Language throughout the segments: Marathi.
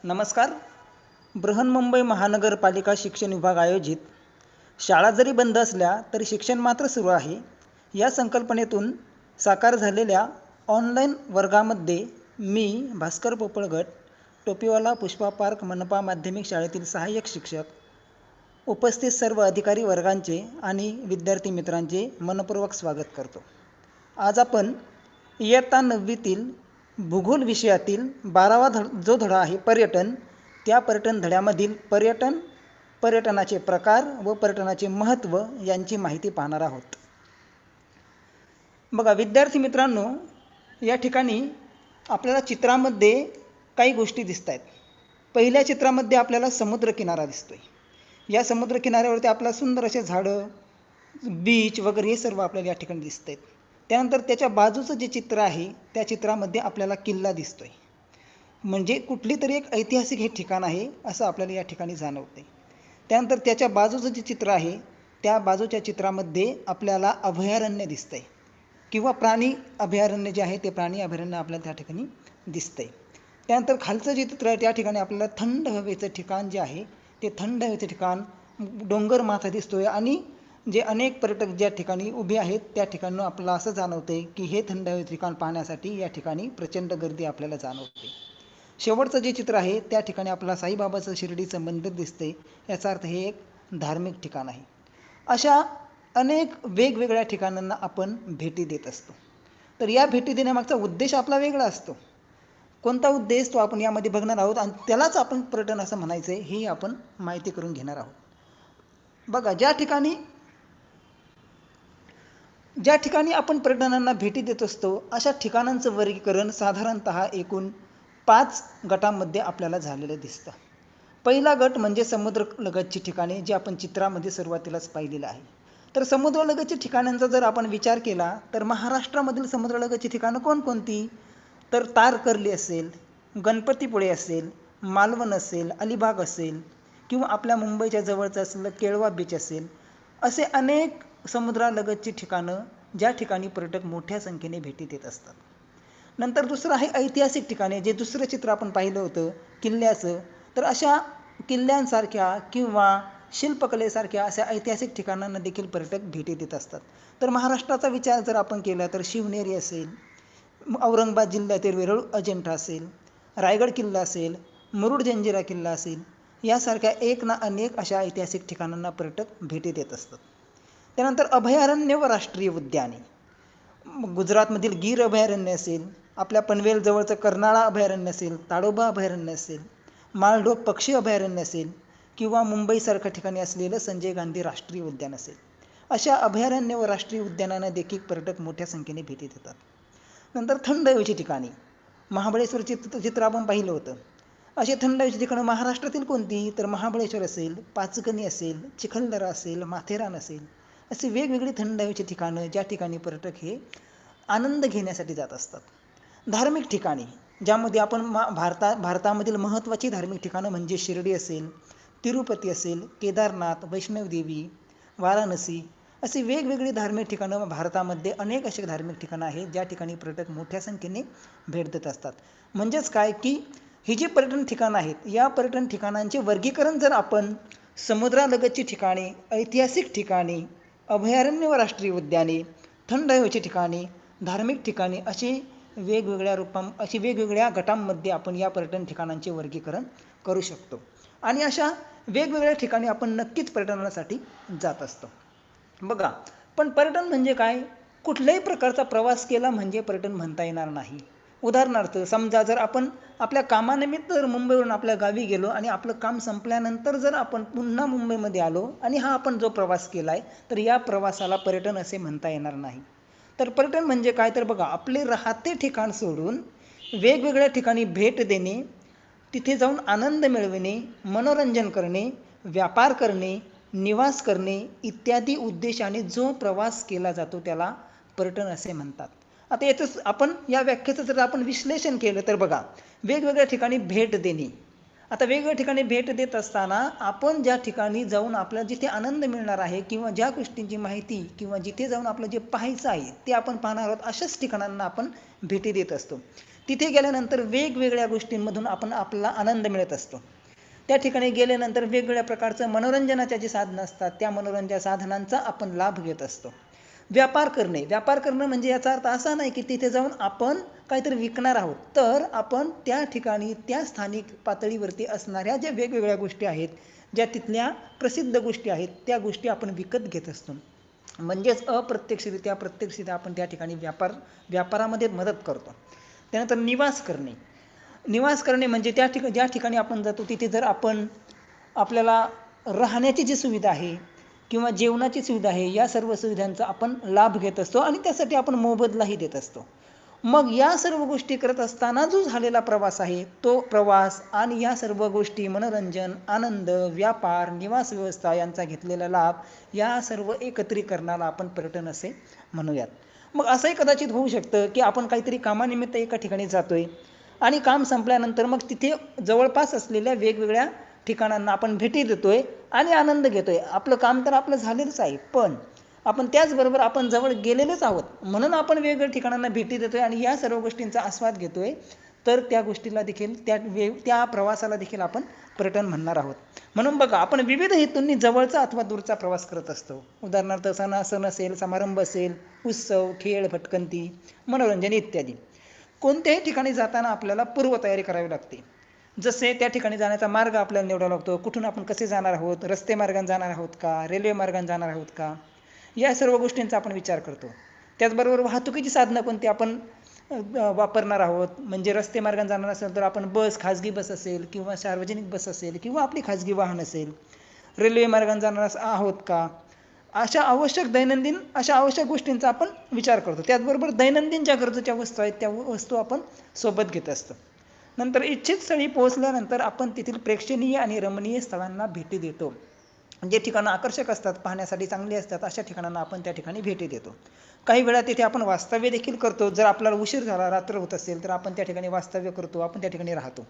नमस्कार. बृहन्मुंबई महानगरपालिका शिक्षण विभाग आयोजित शाळा जरी बंद असल्या तरी शिक्षण मात्र सुरू आहे या संकल्पनेतून साकार झालेल्या ऑनलाईन वर्गामध्ये मी भास्कर पोपळगट, टोपीवाला पुष्पा पार्क मनपा माध्यमिक शाळेतील सहाय्यक शिक्षक, उपस्थित सर्व अधिकारी वर्गांचे आणि विद्यार्थी मित्रांचे मनपूर्वक स्वागत करतो. आज आपण इयत्ता 9वीतील भूगोल विषयातील 12वा जो धडा आहे पर्यटन, त्या पर्यटन धड्यामधील पर्यटनाचे प्रकार व पर्यटनाचे महत्त्व यांची माहिती पाहणार आहोत. बघा विद्यार्थी मित्रांनो, या ठिकाणी आपल्याला चित्रामध्ये काही गोष्टी दिसत आहेत. पहिल्या चित्रामध्ये आपल्याला समुद्रकिनारा दिसतोय. या समुद्रकिनाऱ्यावरती आपल्याला सुंदर असे झाडं, बीच वगैरे हे सर्व आपल्याला या ठिकाणी दिसत आहेत. त्यानंतर त्याच्या बाजूचं जे चित्र आहे त्या चित्रामध्ये आपल्याला किल्ला दिसतोय. म्हणजे कुठली तरी एक ऐतिहासिक हे ठिकाण आहे असं आपल्याला या ठिकाणी जाणवते. त्यानंतर त्याच्या बाजूचं जे चित्र आहे त्या बाजूच्या चित्रामध्ये आपल्याला अभयारण्य दिसतंय किंवा प्राणी अभयारण्य जे आहे ते प्राणी अभयारण्य आपल्याला त्या ठिकाणी दिसतंय. त्यानंतर खालचं जे चित्र आहे त्या ठिकाणी आपल्याला थंड हवेचं ठिकाण जे आहे ते थंड हवेचं ठिकाण, डोंगर माथा दिसतोय आणि जे अनेक पर्यटक ज्या ठिकाणी उभे आहेत त्या ठिकाणी आपल्याला असं जाणवते की हे थंड हवेचं ठिकाण पाहण्यासाठी या ठिकाणी प्रचंड गर्दी आपल्याला जाणवते. शेवटचं जे चित्र आहे त्या ठिकाणी आपल्याला साईबाबाचं शिर्डीचं मंदिर दिसते. याचा अर्थ हे एक धार्मिक ठिकाण आहे. अशा अनेक वेगवेगळ्या ठिकाणांना आपण भेटी देत असतो. तर या भेटी देण्यामागचा उद्देश आपला वेगळा असतो. कोणता उद्देश तो आपण यामध्ये बघणार आहोत आणि त्यालाच आपण पर्यटन असं म्हणायचं आहे हे आपण माहिती करून घेणार आहोत. बघा ज्या ठिकाणी आपण पर्यटनांना भेटी देत असतो अशा ठिकाणांचं वर्गीकरण साधारणतः एकूण 5 गटांमध्ये आपल्याला झालेलं दिसतं. पहिला गट म्हणजे समुद्रलगतची ठिकाणे, जे आपण चित्रामध्ये सुरुवातीलाच पाहिलेलं आहे. तर समुद्रलगतच्या ठिकाणांचा जर आपण विचार केला तर महाराष्ट्रामधील समुद्रलगतची ठिकाणं कोणकोणती? तर तारकर्ली असेल, गणपतीपुळे असेल, मालवण असेल, अलिबाग असेल किंवा आपल्या मुंबईच्या जवळचं असलेलं केळवा बीच असेल, असे अनेक समुद्रालगतची ठिकाणं ज्या ठिकाणी पर्यटक मोठ्या संख्येने भेटी देत असतात. नंतर दुसरं आहे ऐतिहासिक ठिकाणे, जे दुसरं चित्र आपण पाहिलं होतं किल्ल्याचं. तर अशा किल्ल्यांसारख्या किंवा शिल्पकलेसारख्या अशा ऐतिहासिक ठिकाणांना देखील पर्यटक भेटी देत असतात. तर महाराष्ट्राचा विचार जर आपण केला तर शिवनेरी असेल, औरंगाबाद जिल्ह्यातील वेरूळ अजिंठा असेल, रायगड किल्ला असेल, मुरुड जंजिरा किल्ला असेल, यासारख्या एक ना अनेक अशा ऐतिहासिक ठिकाणांना पर्यटक भेटी देत असतात. त्यानंतर अभयारण्य व राष्ट्रीय उद्याने, गुजरातमधील गीर अभयारण्य असेल, आपल्या पनवेल जवळचं कर्नाळा अभयारण्य असेल, ताडोबा अभयारण्य असेल, माळढोक पक्षी अभयारण्य असेल किंवा मुंबईसारख्या ठिकाणी असलेलं संजय गांधी राष्ट्रीय उद्यान असेल, अशा अभयारण्य व राष्ट्रीय उद्यानांना देखील पर्यटक मोठ्या संख्येने भेटी देतात. नंतर थंड हवेची ठिकाणे, महाबळेश्वर चित्र आपण पाहिलं होतं. अशी थंड हवेची ठिकाणं महाराष्ट्रातील कोणती? तर महाबळेश्वर असेल, पाचगणी असेल, चिखलदरा असेल, माथेरान असेल, अशी वेगवेगळी थंड हवेची ठिकाणं ज्या ठिकाणी पर्यटक हे आनंद घेण्यासाठी जात असतात. धार्मिक ठिकाणी, ज्यामध्ये आपण भारतामधील महत्त्वाची धार्मिक ठिकाणं म्हणजे शिर्डी असेल, तिरुपती असेल, केदारनाथ, वैष्णवदेवी, वाराणसी, अशी वेगवेगळी धार्मिक ठिकाणं भारतामध्ये अनेक अशी धार्मिक ठिकाणं आहेत ज्या ठिकाणी पर्यटक मोठ्या संख्येने भेट देत असतात. म्हणजेच काय की ही जी पर्यटन ठिकाणं आहेत या पर्यटन ठिकाणांचे वर्गीकरण जर आपण समुद्रालगतची ठिकाणे, ऐतिहासिक ठिकाणे, अभयारण्य व राष्ट्रीय उद्याने, थंड हवेची ठिकाणे, धार्मिक ठिकाणे अशी वेगवेगळ्या गटांमध्ये आपण या पर्यटन ठिकाणांचे वर्गीकरण करू शकतो. आणि अशा वेगवेगळ्या ठिकाणी आपण नक्कीच पर्यटनासाठी जात असतो. बघा, पण पर्यटन म्हणजे काय? कुठल्याही प्रकारचा प्रवास केला म्हणजे पर्यटन म्हणता येणार नाही. उदाहरणार्थ समजा जर आपण आपल्या कामानिमित्त जर मुंबईवरून आपल्या गावी गेलो आणि आपलं काम संपल्यानंतर जर आपण पुन्हा मुंबईमध्ये आलो आणि हा आपण जो प्रवास केला आहे तर या प्रवासाला पर्यटन असे म्हणता येणार नाही. तर पर्यटन म्हणजे काय? तर बघा, आपले राहते ठिकाण सोडून वेगवेगळ्या ठिकाणी भेट देणे, तिथे जाऊन आनंद मिळविणे, मनोरंजन करणे, व्यापार करणे, निवास करणे इत्यादी उद्देशाने जो प्रवास केला जातो त्याला पर्यटन असे म्हणतात. आता याचं आपण या व्याख्येचं जर आपण विश्लेषण केलं तर बघा, वेगवेगळ्या ठिकाणी भेट देणे. आता वेगवेगळ्या ठिकाणी भेट देत असताना आपण ज्या ठिकाणी जाऊन आपल्याला जिथे आनंद मिळणार आहे किंवा ज्या गोष्टींची माहिती किंवा जिथे जाऊन आपलं जे पाहायचं आहे ते आपण पाहणार आहोत अशाच ठिकाणांना आपण भेटी देत असतो. तिथे गेल्यानंतर वेगवेगळ्या गोष्टींमधून आपण आपला आनंद मिळत असतो. त्या ठिकाणी गेल्यानंतर वेगवेगळ्या प्रकारचं मनोरंजनाच्या जी साधनं असतात त्या मनोरंजन साधनांचा आपण लाभ घेत असतो. व्यापार करणं म्हणजे याचा अर्थ असा नाही की तिथे जाऊन आपण काहीतरी विकणार आहोत, तर आपण त्या ठिकाणी त्या स्थानिक पातळीवरती असणाऱ्या ज्या वेगवेगळ्या गोष्टी आहेत, ज्या तिथल्या प्रसिद्ध गोष्टी आहेत, त्या गोष्टी आपण विकत घेत असतो. म्हणजेच अप्रत्यक्षरित्या प्रत्यक्षरित्या आपण त्या ठिकाणी व्यापारामध्ये मदत करतो. त्यानंतर निवास करणे म्हणजे ज्या ठिकाणी आपण जातो तिथे जर आपण आपल्याला राहण्याची जी सुविधा आहे किंवा जेवणाची सुविधा आहे, या सर्व सुविधांचा आपण लाभ घेत असतो आणि त्यासाठी आपण मोबदलाही देत असतो. मग या सर्व गोष्टी करत असताना जो झालेला प्रवास आहे, तो प्रवास आणि या सर्व गोष्टी मनोरंजन, आनंद, व्यापार, निवास व्यवस्था यांचा घेतलेला लाभ, या सर्व एकत्रीकरणाला आपण पर्यटन असे म्हणूयात. मग असंही कदाचित होऊ शकतं की आपण काहीतरी कामानिमित्त एका ठिकाणी जातोय आणि काम संपल्यानंतर मग तिथे जवळपास असलेल्या वेगवेगळ्या ठिकाणांना आपण भेटी देतोय आणि आनंद घेतोय. आपलं काम तर आपलं झालेलंच आहे, पण आपण त्याचबरोबर आपण जवळ गेलेलोच आहोत म्हणून आपण वेगवेगळ्या ठिकाणांना भेटी देतोय आणि या सर्व गोष्टींचा आस्वाद घेतोय. तर त्या गोष्टीला देखील त्या प्रवासाला देखील आपण पर्यटन म्हणणार आहोत. म्हणून बघा, आपण विविध हेतूंनी जवळचा अथवा दूरचा प्रवास करत असतो. उदाहरणार्थ सण असेल, समारंभ असेल, उत्सव, खेळ, भटकंती, मनोरंजन इत्यादी. कोणत्याही ठिकाणी जाताना आपल्याला पूर्वतयारी करावी लागते. जसे त्या ठिकाणी जाण्याचा मार्ग आपल्याला निवडावा लागतो. कुठून आपण कसे जाणार आहोत, रस्ते मार्गाने जाणार आहोत का, रेल्वे मार्गाने जाणार आहोत का, या सर्व गोष्टींचा आपण विचार करतो. त्याचबरोबर वाहतुकीची साधनं कोणती आपण वापरणार आहोत. म्हणजे रस्ते मार्गाने जाणार असेल तर आपण खाजगी बस असेल किंवा सार्वजनिक बस असेल किंवा आपली खाजगी वाहन असेल. रेल्वे मार्गाने जाणार आहोत का, अशा आवश्यक गोष्टींचा आपण विचार करतो. त्याचबरोबर दैनंदिन ज्या गरजेच्या वस्तू आहेत त्या वस्तू आपण सोबत घेत असतो. नंतर इच्छित स्थळी पोहोचल्यानंतर आपण तेथील प्रेक्षणीय आणि रमणीय स्थळांना भेटी देतो. जे ठिकाणं आकर्षक असतात, पाहण्यासाठी चांगली असतात, अशा ठिकाणांना आपण त्या ठिकाणी भेटी देतो. काही वेळा तिथे आपण वास्तव्य देखील करतो. जर आपल्याला उशीर झाला, रात्र होत असेल तर आपण त्या ठिकाणी वास्तव्य करतो, आपण त्या ठिकाणी राहतो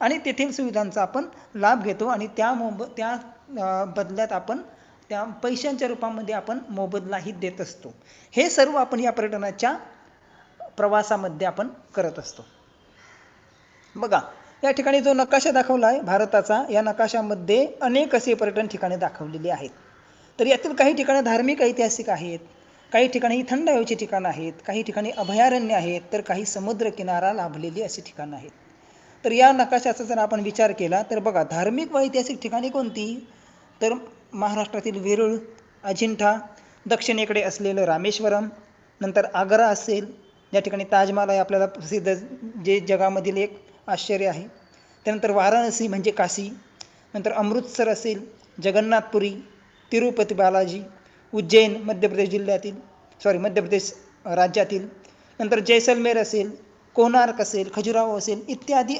आणि तेथील सुविधांचा आपण लाभ घेतो आणि त्या बदल्यात आपण त्या पैशांच्या रूपामध्ये आपण मोबदलाही देत असतो. हे सर्व आपण या पर्यटनाच्या प्रवासामध्ये आपण करत असतो. बघा, या ठिकाणी जो नकाशा दाखवला आहे भारताचा, या नकाशामध्ये अनेक असे पर्यटन ठिकाणे दाखवलेली आहेत. तर यातील काही ठिकाणं धार्मिक ऐतिहासिक आहेत, काही ठिकाणी थंड हवेची ठिकाणं आहेत, काही ठिकाणी अभयारण्य आहेत, तर काही समुद्रकिनारा लाभलेली अशी ठिकाणं आहेत. तर या नकाशाचा जर आपण विचार केला तर बघा, धार्मिक व ऐतिहासिक ठिकाणे कोणती, तर महाराष्ट्रातील वेरूळ, अजिंठा, दक्षिणेकडे असलेलं रामेश्वरम, नंतर आग्रा असेल, ज्या ठिकाणी ताजमहाल आहे आपल्याला प्रसिद्ध, जे जगामधील एक आश्चर्य आहे. त्यानंतर वाराणसी म्हणजे काशी, नंतर अमृतसर असेल, जगन्नाथपुरी, तिरुपती बालाजी, उज्जैन मध्य प्रदेश राज्यातील, नंतर जैसलमेर असेल, कोणार्क असेल, खजुराहो असेल, इत्यादी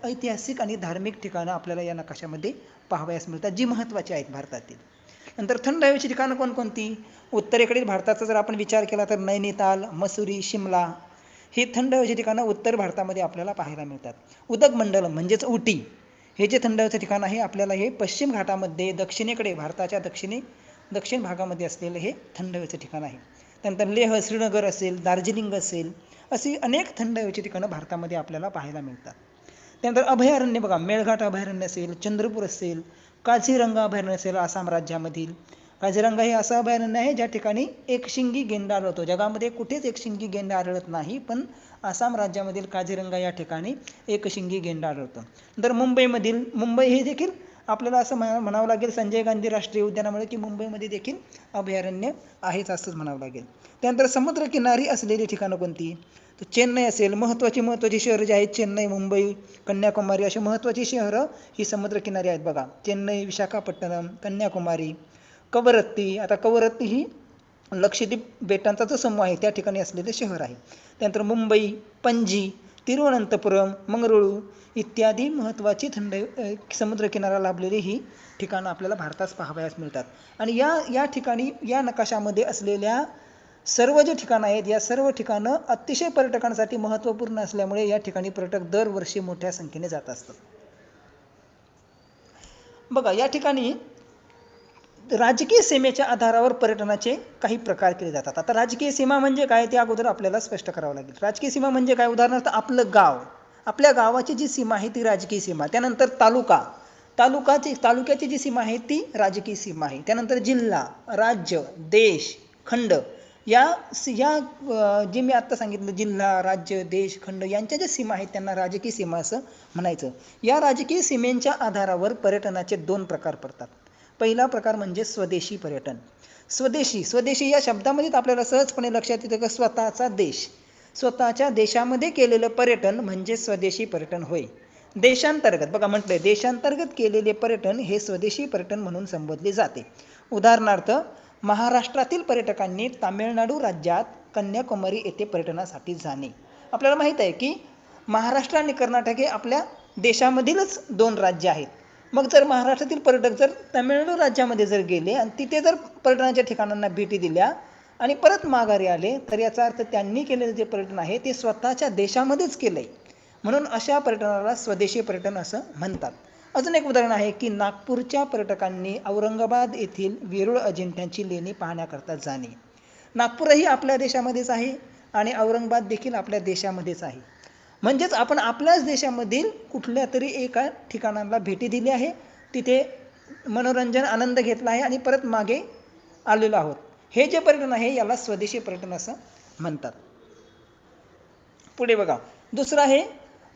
ऐतिहासिक आणि धार्मिक ठिकाणं आपल्याला या नकाशामध्ये पाहावयास मिळतात, जी महत्त्वाची आहेत भारतातील. नंतर थंड हवेची ठिकाणं कोणकोणती, उत्तरेकडील भारताचा जर आपण विचार केला तर नैनिताल, मसुरी, शिमला, ही थंड हवेची ठिकाणं उत्तर भारतामध्ये आपल्याला पाहायला मिळतात. उदकमंडलम म्हणजेच उटी, हे जे थंड हवेचं ठिकाण आहे आपल्याला हे पश्चिम घाटामध्ये दक्षिणेकडे भारताच्या दक्षिण भागामध्ये असलेलं हे थंड हवेचं ठिकाण आहे. त्यानंतर लेह, श्रीनगर असेल, दार्जिलिंग असेल, अशी अनेक थंड हवेची ठिकाणं भारतामध्ये आपल्याला पाहायला मिळतात. त्यानंतर अभयारण्य बघा, मेळघाट अभयारण्य असेल, चंद्रपूर असेल, काझीरंगा अभयारण्य असेल आसाम राज्यामधील. काझीरंगा हे असं अभयारण्य आहे ज्या ठिकाणी एकशिंगी गेंडा आढळतो. जगामध्ये कुठेच एकशिंगी गेंडा आढळत नाही, पण आसाम राज्यामधील काझीरंगा या ठिकाणी एकशिंगी गेंडा आढळतो. नंतर मुंबई हे देखील आपल्याला असं म्हणावं लागेल संजय गांधी राष्ट्रीय उद्यानामुळे की मुंबईमध्ये देखील अभयारण्य आहेच असंच म्हणावं लागेल. त्यानंतर समुद्रकिनारी असलेली ठिकाणं कोणती, तर चेन्नई असेल, महत्त्वाची शहरं जी आहेत चेन्नई, मुंबई, कन्याकुमारी, अशी महत्त्वाची शहरं ही समुद्रकिनारी आहेत. बघा, चेन्नई, विशाखापट्टणम, कन्याकुमारी, कवरत्ती. आता कवरत्ती ही लक्षद्वीप बेटांचा जो समूह आहे त्या ठिकाणी असलेले शहर आहे. त्यानंतर मुंबई, पणजी, तिरुवनंतपुरम, मंगळुरू इत्यादी महत्त्वाची समुद्रकिनारा लाभलेली ही ठिकाणं आपल्याला भारतात पाहावयास मिळतात. आणि या ठिकाणी या नकाशामध्ये असलेल्या सर्व जे ठिकाणं आहेत, या सर्व ठिकाणं अतिशय पर्यटकांसाठी महत्त्वपूर्ण असल्यामुळे या ठिकाणी पर्यटक दरवर्षी मोठ्या संख्येने जात असतात. बघा, या ठिकाणी राजकीय सीमेच्या आधारावर पर्यटनाचे काही प्रकार केले जातात. आता राजकीय सीमा म्हणजे काय ते अगोदर आपल्याला स्पष्ट करावं लागेल. राजकीय सीमा म्हणजे काय? उदाहरणार्थ आपलं गाव, आपल्या गावाची जी सीमा आहे ती राजकीय सीमा. त्यानंतर तालुका, तालुक्याची जी सीमा आहे ती राजकीय सीमा आहे. त्यानंतर जिल्हा, राज्य, देश, खंड, जे मी आत्ता सांगितलं जिल्हा, राज्य, देश, खंड यांच्या ज्या सीमा आहेत त्यांना राजकीय सीमा असं म्हणायचं. या राजकीय सीमेच्या आधारावर पर्यटनाचे 2 प्रकार पडतात. पहिला प्रकार म्हणजे स्वदेशी पर्यटन. स्वदेशी या शब्दामध्येच आपल्याला सहजपणे लक्षात येतं की स्वतःचा देश, स्वतःच्या देशामध्ये केलेलं पर्यटन म्हणजे स्वदेशी पर्यटन होय. देशांतर्गत बघा म्हटलंय, देशांतर्गत केलेले पर्यटन हे स्वदेशी पर्यटन म्हणून संबोधले जाते. उदाहरणार्थ महाराष्ट्रातील पर्यटकांनी तामिळनाडू राज्यात कन्याकुमारी येथे पर्यटनासाठी जाणे. आपल्याला माहीत आहे की महाराष्ट्र आणि कर्नाटक हे आपल्या देशामधीलच 2 राज्य आहेत. मग जर महाराष्ट्रातील पर्यटक जर तामिळनाडू राज्यामध्ये जर गेले आणि तिथे जर पर्यटनाच्या ठिकाणांना भेटी दिल्या आणि परत माघारी आले तर याचा अर्थ त्यांनी केलेलं जे पर्यटन आहे ते स्वतःच्या देशामध्येच केलंय. म्हणून अशा पर्यटनाला स्वदेशी पर्यटन असं म्हणतात. अजून एक उदाहरण आहे की नागपूरच्या पर्यटकांनी औरंगाबाद येथील वेरूळ अजिंठ्याची लेणी पाहण्याकरता जाणे. नागपूरही आपल्या देशामध्येच आहे आणि औरंगाबाद देखील आपल्या देशामध्येच आहे. म्हणजेच आपण आपल्याच देशामधील कुठल्या तरी एका ठिकाणाला भेटी दिली आहे, तिथे मनोरंजन आनंद घेतला आहे आणि परत मागे आलेलो आहोत. हे जे पर्यटन आहे याला स्वदेशी पर्यटन असं म्हणतात. पुढे बघा, दुसरं आहे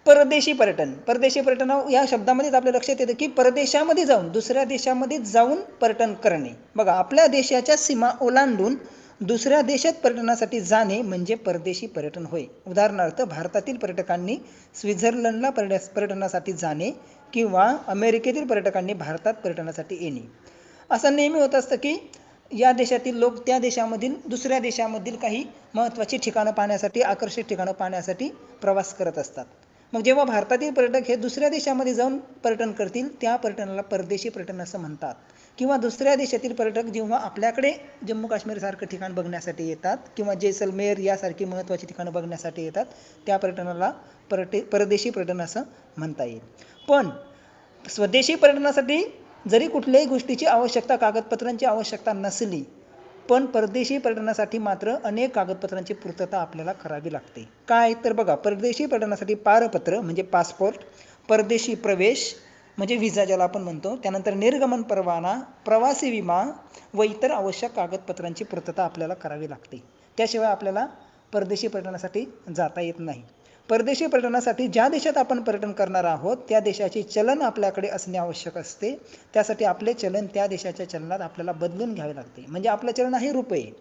परदेशी पर्यटन. परदेशी पर्यटन या शब्दामध्येच आपल्या लक्षात येतं की परदेशामध्ये जाऊन, दुसऱ्या देशामध्ये जाऊन पर्यटन करणे. बघा, आपल्या देशाच्या सीमा ओलांडून दुसऱ्या देशात पर्यटनासाठी जाणे म्हणजे परदेशी पर्यटन होय. उदाहरणार्थ भारतातील पर्यटकांनी स्वित्झर्लंडला पर्यटनासाठी जाणे किंवा अमेरिकेतील पर्यटकांनी भारतात पर्यटनासाठी येणे. असं नेहमी होत असतं की या देशातील लोक त्या देशामधील दुसऱ्या देशामधील काही महत्त्वाची ठिकाणं पाहण्यासाठी, आकर्षक ठिकाणं पाहण्यासाठी प्रवास करत असतात. मग जेव्हा भारतातील पर्यटक हे दुसऱ्या देशामध्ये जाऊन पर्यटन करतील त्या पर्यटनाला परदेशी पर्यटन असं म्हणतात. किंवा दुसऱ्या देशातील पर्यटक जेव्हा आपल्याकडे जम्मू काश्मीरसारखं ठिकाण बघण्यासाठी येतात किंवा जैसलमेर यासारखी महत्त्वाची ठिकाणं बघण्यासाठी येतात त्या पर्यटनाला परदेशी पर्यटन असं म्हणता येईल. पण स्वदेशी पर्यटनासाठी जरी कुठल्याही गोष्टीची आवश्यकता, कागदपत्रांची आवश्यकता नसली, पण परदेशी पर्यटनासाठी मात्र अनेक कागदपत्रांची पूर्तता आपल्याला करावी लागते. काय तर बघा, परदेशी पर्यटनासाठी पारपत्र म्हणजे पासपोर्ट, परदेशी प्रवेश म्हणजे व्हिसा ज्याला आपण म्हणतो, त्यानंतर निर्गमन परवाना, प्रवासी विमा व इतर आवश्यक कागदपत्रांची पूर्तता आपल्याला करावी लागते. त्याशिवाय आपल्याला परदेशी पर्यटनासाठी जाता येत नाही. परदेशी पर्यटनासाठी ज्या देशात आपण पर्यटन करणार आहोत त्या देशाचे चलन आपल्याकडे असणे आवश्यक असते. त्यासाठी आपले चलन त्या देशाच्या चलनात आपल्याला बदलून घ्यावे लागते. म्हणजे आपलं चलन आहे रुपये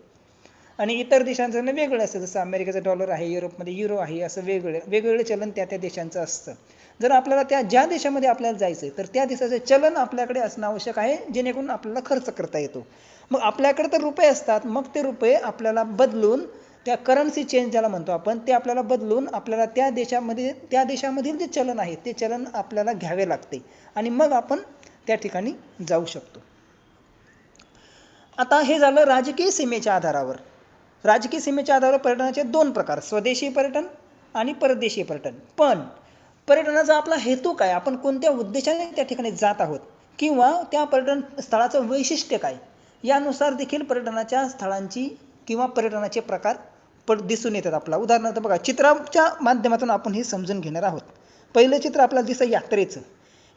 आणि इतर देशांचं वेगळं असतं. जसं अमेरिकेचं डॉलर आहे, युरोपमध्ये युरो आहे, असं वेगवेगळे चलन त्या त्या देशांचं असतं. जर आपल्याला ज्या देशामध्ये आपल्याला जायचं आहे तर त्या देशाचे चलन आपल्याकडे असणं आवश्यक आहे, जेणेकरून आपल्याला खर्च करता येतो. मग आपल्याकडे तर रुपये असतात, मग ते रुपये आपल्याला बदलून त्या करन्सी चेंज ज्याला म्हणतो आपण, ते आपल्याला बदलून आपल्याला त्या देशामधील जे चलन आहे ते चलन आपल्याला घ्यावे लागते आणि मग आपण त्या ठिकाणी जाऊ शकतो. आता हे झालं राजकीय सीमेच्या आधारावर. राजकीय सीमेच्या आधारावर पर्यटनाचे 2 प्रकार, स्वदेशी पर्यटन आणि परदेशी पर्यटन. पण पर्यटनाचा आपला हेतू काय, आपण कोणत्या उद्देशाने त्या ठिकाणी जात आहोत किंवा त्या पर्यटन स्थळाचं वैशिष्ट्य काय, यानुसार देखील पर्यटनाच्या स्थळांची किंवा पर्यटनाचे प्रकार दिसून येतात आपला. उदाहरणार्थ बघा, चित्राच्या माध्यमातून आपण हे समजून घेणार आहोत. पहिलं चित्र आपल्याला दिसतं यात्रेचं.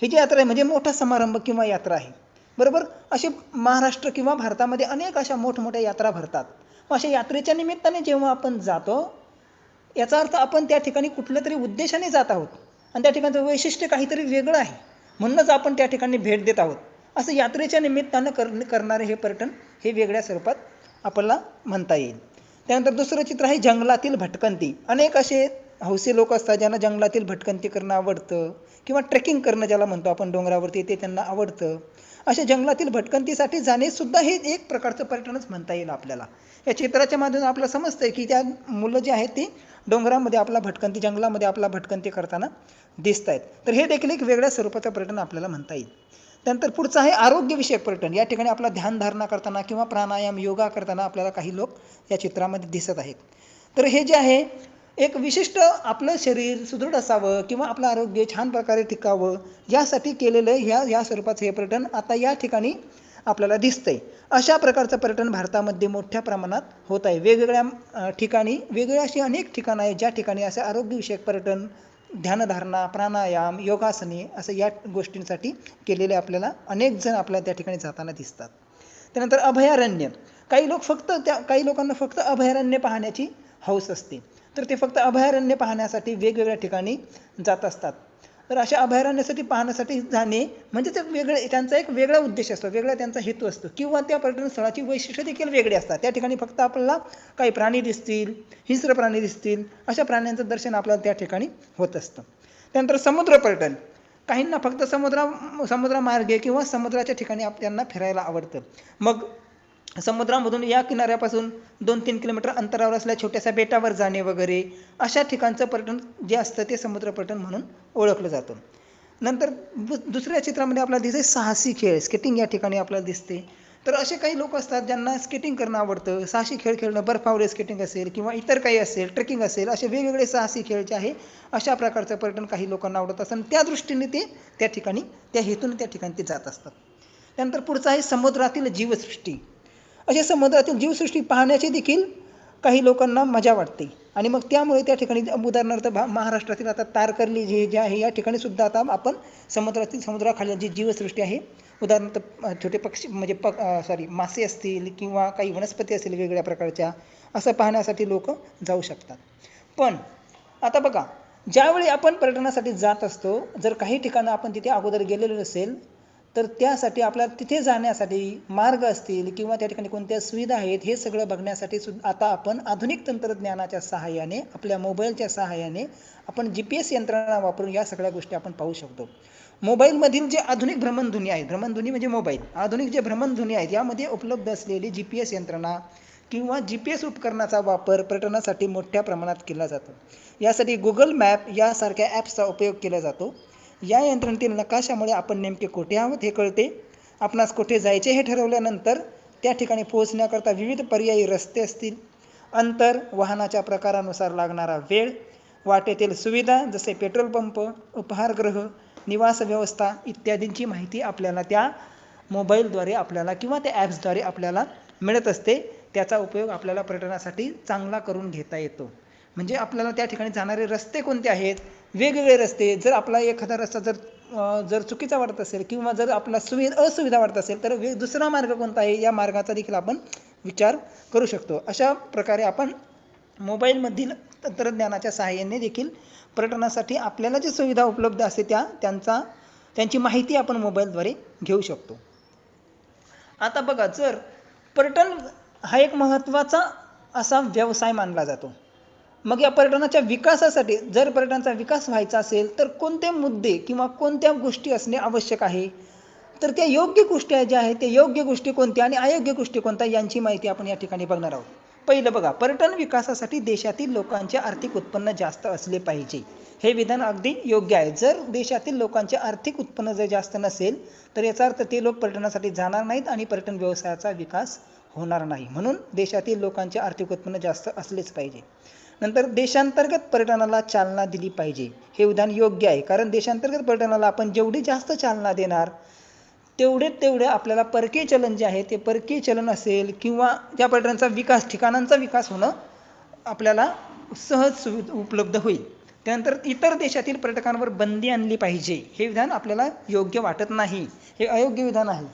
ही जी यात्रा आहे म्हणजे मोठा समारंभ किंवा यात्रा आहे, बरोबर. असे महाराष्ट्र किंवा भारतामध्ये अनेक अशा मोठमोठ्या यात्रा भरतात. अशा यात्रेच्या निमित्ताने जेव्हा आपण जातो याचा अर्थ आपण त्या ठिकाणी कुठल्या तरी उद्देशाने जात आहोत आणि त्या ठिकाणचं वैशिष्ट्य काहीतरी वेगळं आहे म्हणूनच आपण त्या ठिकाणी भेट देत आहोत. असं यात्रेच्या निमित्तानं करणारे हे पर्यटन हे वेगळ्या स्वरूपात आपल्याला म्हणता येईल. त्यानंतर दुसरं चित्र आहे जंगलातील भटकंती. अनेक असे हौसी लोक असतात ज्यांना जंगलातील भटकंती करणं आवडतं किंवा ट्रेकिंग करणं ज्याला म्हणतो आपण डोंगरावरती, ते त्यांना आवडतं. अशा जंगलातील भटकंतीसाठी जाणे सुद्धा हे एक प्रकारचं पर्यटनच म्हणता येईल आपल्याला. या चित्राच्या माध्यमातून आपल्याला समजतंय की त्या मुलं जी आहेत ती डोंगरामध्ये आपला भटकंती, जंगलामध्ये आपला भटकंती करताना दिसत आहेत. तर हे देखील एक वेगळ्या स्वरूपाचं पर्यटन आपल्याला म्हणता येईल. त्यानंतर पुढचं आहे आरोग्यविषयक पर्यटन. या ठिकाणी आपला ध्यानधारणा करताना किंवा प्राणायाम, योगा करताना आपल्याला काही लोक या चित्रामध्ये दिसत आहेत. तर हे जे आहे एक विशिष्ट आपलं शरीर सुदृढ असावं किंवा आपलं आरोग्य छान प्रकारे टिकावं यासाठी केलेलं या स्वरूपाचं हे पर्यटन. आता या ठिकाणी आपल्याला दिसतंय. अशा प्रकारचं पर्यटन भारतामध्ये मोठ्या प्रमाणात होत आहे. वेगवेगळ्या ठिकाणी वेगवेगळी अशी अनेक ठिकाणं आहेत ज्या ठिकाणी असे आरोग्यविषयक पर्यटन, ध्यानधारणा, प्राणायाम, योगासने असं या गोष्टींसाठी केलेले आपल्याला अनेक जण आपल्याला त्या ठिकाणी जाताना दिसतात. त्यानंतर अभयारण्य. काही लोकांना फक्त अभयारण्य पाहण्याची हौस असते, तर ते फक्त अभयारण्य पाहण्यासाठी वेगवेगळ्या ठिकाणी जात असतात. तर अशा अभयारण्यासाठी पाहण्यासाठी जाणे म्हणजे त्यांचा एक वेगळा उद्देश असतो, वेगळा त्यांचा हेतू असतो, किंवा त्या पर्यटन स्थळाची वैशिष्ट्ये देखील वेगळी असतात. त्या ठिकाणी फक्त आपल्याला काही प्राणी दिसतील, हिंस्र प्राणी दिसतील, अशा प्राण्यांचं दर्शन आपल्याला त्या ठिकाणी होत असतं. त्यानंतर समुद्र पर्यटन. काहींना फक्त समुद्रमार्गे किंवा समुद्राच्या ठिकाणी त्यांना फिरायला आवडतं. मग समुद्रामधून या किनाऱ्यापासून 2-3 किलोमीटर अंतरावर असलेल्या छोट्याशा बेटावर जाणे वगैरे, अशा ठिकाणचं पर्यटन जे असतं ते समुद्र पर्यटन म्हणून ओळखलं जातं. नंतर दुसऱ्या चित्रामध्ये आपल्याला दिसते साहसी खेळ, स्केटिंग या ठिकाणी आपल्याला दिसते. तर असे काही लोक असतात ज्यांना स्केटिंग करणं आवडतं, साहसी खेळ खेळणं, बर्फावरील स्केटिंग असेल किंवा इतर काही असेल, ट्रेकिंग असेल, असे वेगवेगळे साहसी खेळ जे आहे अशा प्रकारचं पर्यटन काही लोकांना आवडत असतं आणि त्या दृष्टीने ते त्या ठिकाणी, त्या हेतूने त्या ठिकाणी ते जात असतात. त्यानंतर पुढचं आहे समुद्रातील जीवसृष्टी. अशा समुद्रातील जीवसृष्टी पाहण्याची देखील काही लोकांना मजा वाटते आणि मग त्यामुळे त्या ठिकाणी उदाहरणार्थ महाराष्ट्रातील आता तारकर्ली जे आहे या ठिकाणी सुद्धा आता आपण समुद्राखाली जी जीवसृष्टी आहे, उदाहरणार्थ छोटे पक्षी म्हणजे मासे असतील किंवा काही वनस्पती असतील वेगवेगळ्या प्रकारच्या, असं पाहण्यासाठी लोक जाऊ शकतात. पण आता बघा, ज्यावेळी आपण पर्यटनासाठी जात असतो, जर काही ठिकाणं आपण तिथे अगोदर गेलेलो नसेल तर त्यासाठी आपल्याला तिथे जाण्यासाठी मार्ग असतील किंवा त्या ठिकाणी कोणत्या सुविधा आहेत हे सगळं बघण्यासाठी सुद्धा आता आपण आधुनिक तंत्रज्ञानाच्या सहाय्याने, आपल्या मोबाईलच्या सहाय्याने आपण GPS यंत्रणा वापरून या सगळ्या गोष्टी आपण पाहू शकतो. मोबाईलमधील जे आधुनिक भ्रमणध्वनी आहेत, भ्रमणध्वनी म्हणजे मोबाईल, आधुनिक जे भ्रमणध्वनी आहेत यामध्ये उपलब्ध असलेली GPS यंत्रणा किंवा GPS उपकरणाचा वापर पर्यटनासाठी मोठ्या प्रमाणात केला जातो. यासाठी गुगल मॅप यासारख्या ॲप्सचा उपयोग केला जातो. या यंत्रणेतील नकाशामुळे आपण नेमके कुठे आहोत हे कळते. आपणास कुठे जायचे हे ठरवल्यानंतर त्या ठिकाणी पोहोचण्याकरता विविध पर्यायी रस्ते असतील, अंतर, वाहनाच्या प्रकारानुसार लागणारा वेळ, वाटेतील सुविधा जसे पेट्रोल पंप, उपहारगृह, निवास व्यवस्था इत्यादींची माहिती आपल्याला त्या मोबाईलद्वारे आपल्याला किंवा त्या ॲप्सद्वारे आपल्याला मिळत असते. त्याचा उपयोग आपल्याला पर्यटनासाठी चांगला करून घेता येतो. म्हणजे आपल्याला त्या ठिकाणी जाणारे रस्ते कोणते आहेत, वेगवेगळे रस्ते, जर आपला एखादा रस्ता जर चुकीचा वाटत असेल किंवा जर आपला असुविधा वाटत असेल तर दुसरा मार्ग कोणता आहे या मार्गाचा देखील आपण विचार करू शकतो. अशा प्रकारे आपण मोबाईलमधील तंत्रज्ञानाच्या सहाय्याने देखील पर्यटनासाठी आपल्याला जी सुविधा उपलब्ध असते त्यांची माहिती आपण मोबाईलद्वारे घेऊ शकतो. आता बघा, जर पर्यटन हा एक महत्त्वाचा असा व्यवसाय मानला जातो, मग या पर्यटनाच्या विकासासाठी जर पर्यटनाचा विकास व्हायचा असेल तर कोणते मुद्दे किंवा कोणत्या गोष्टी असणे आवश्यक आहे, तर त्या योग्य गोष्टी ज्या आहेत त्या योग्य गोष्टी कोणत्या आणि अयोग्य गोष्टी कोणत्या यांची माहिती आपण या ठिकाणी बघणार आहोत. पहिलं बघा, पर्यटन विकासासाठी देशातील लोकांचे आर्थिक उत्पन्न जास्त असले पाहिजे. हे विधान अगदी योग्य आहे. जर देशातील लोकांचे आर्थिक उत्पन्न जर जास्त नसेल तर याचा अर्थ ते लोक पर्यटनासाठी जाणार नाहीत आणि पर्यटन व्यवसायाचा विकास होणार नाही. म्हणून देशातील लोकांचे आर्थिक उत्पन्न जास्त असलेच पाहिजे. नंतर देशांतर्गत पर्यटनाला चालना दिली पाहिजे. हे विधान योग्य आहे, कारण देशांतर्गत पर्यटनाला आपण जेवढी जास्त चालना देणार तेवढे आपल्याला परकीय चलन जे आहे ते परकीय चलन असेल किंवा त्या पर्यटनाचा विकास, ठिकाणांचा विकास होणं आपल्याला सहज उपलब्ध होईल. त्यानंतर इतर देशातील पर्यटकांवर बंदी आणली पाहिजे. हे विधान आपल्याला योग्य वाटत नाही, हे अयोग्य विधान आहे.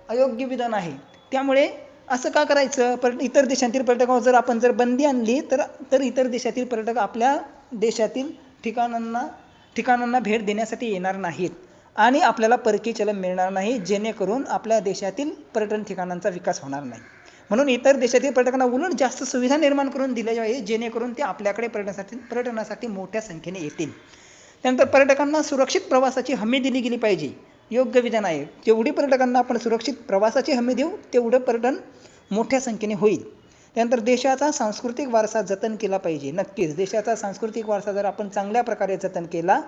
अयोग्य विधान आहे. त्यामुळे असं का करायचं, इतर देशातील पर्यटकांवर जर आपण बंदी आणली तर इतर देशातील पर्यटक आपल्या देशातील ठिकाणांना भेट देण्यासाठी येणार नाहीत आणि आपल्याला परकीय चलन मिळणार नाही, जेणेकरून आपल्या देशातील पर्यटन ठिकाणांचा विकास होणार नाही. म्हणून इतर देशातील पर्यटकांना उलट जास्त सुविधा निर्माण करून दिल्या पाहिजे, जेणेकरून ते आपल्याकडे पर्यटनासाठी मोठ्या संख्येने येतील. त्यानंतर पर्यटकांना सुरक्षित प्रवासाची हमी दिली गेली पाहिजे. योग्य विधान आहे. जेवढी पर्यटकांना आपण सुरक्षित प्रवासाची हमी देऊ तेवढं पर्यटन मोठ्या संख्येने होईल. त्यानंतर देशाचा सांस्कृतिक वारसा जतन केला पाहिजे. नक्कीच देशाचा सांस्कृतिक वारसा जर आपण चांगल्या प्रकारे जतन केला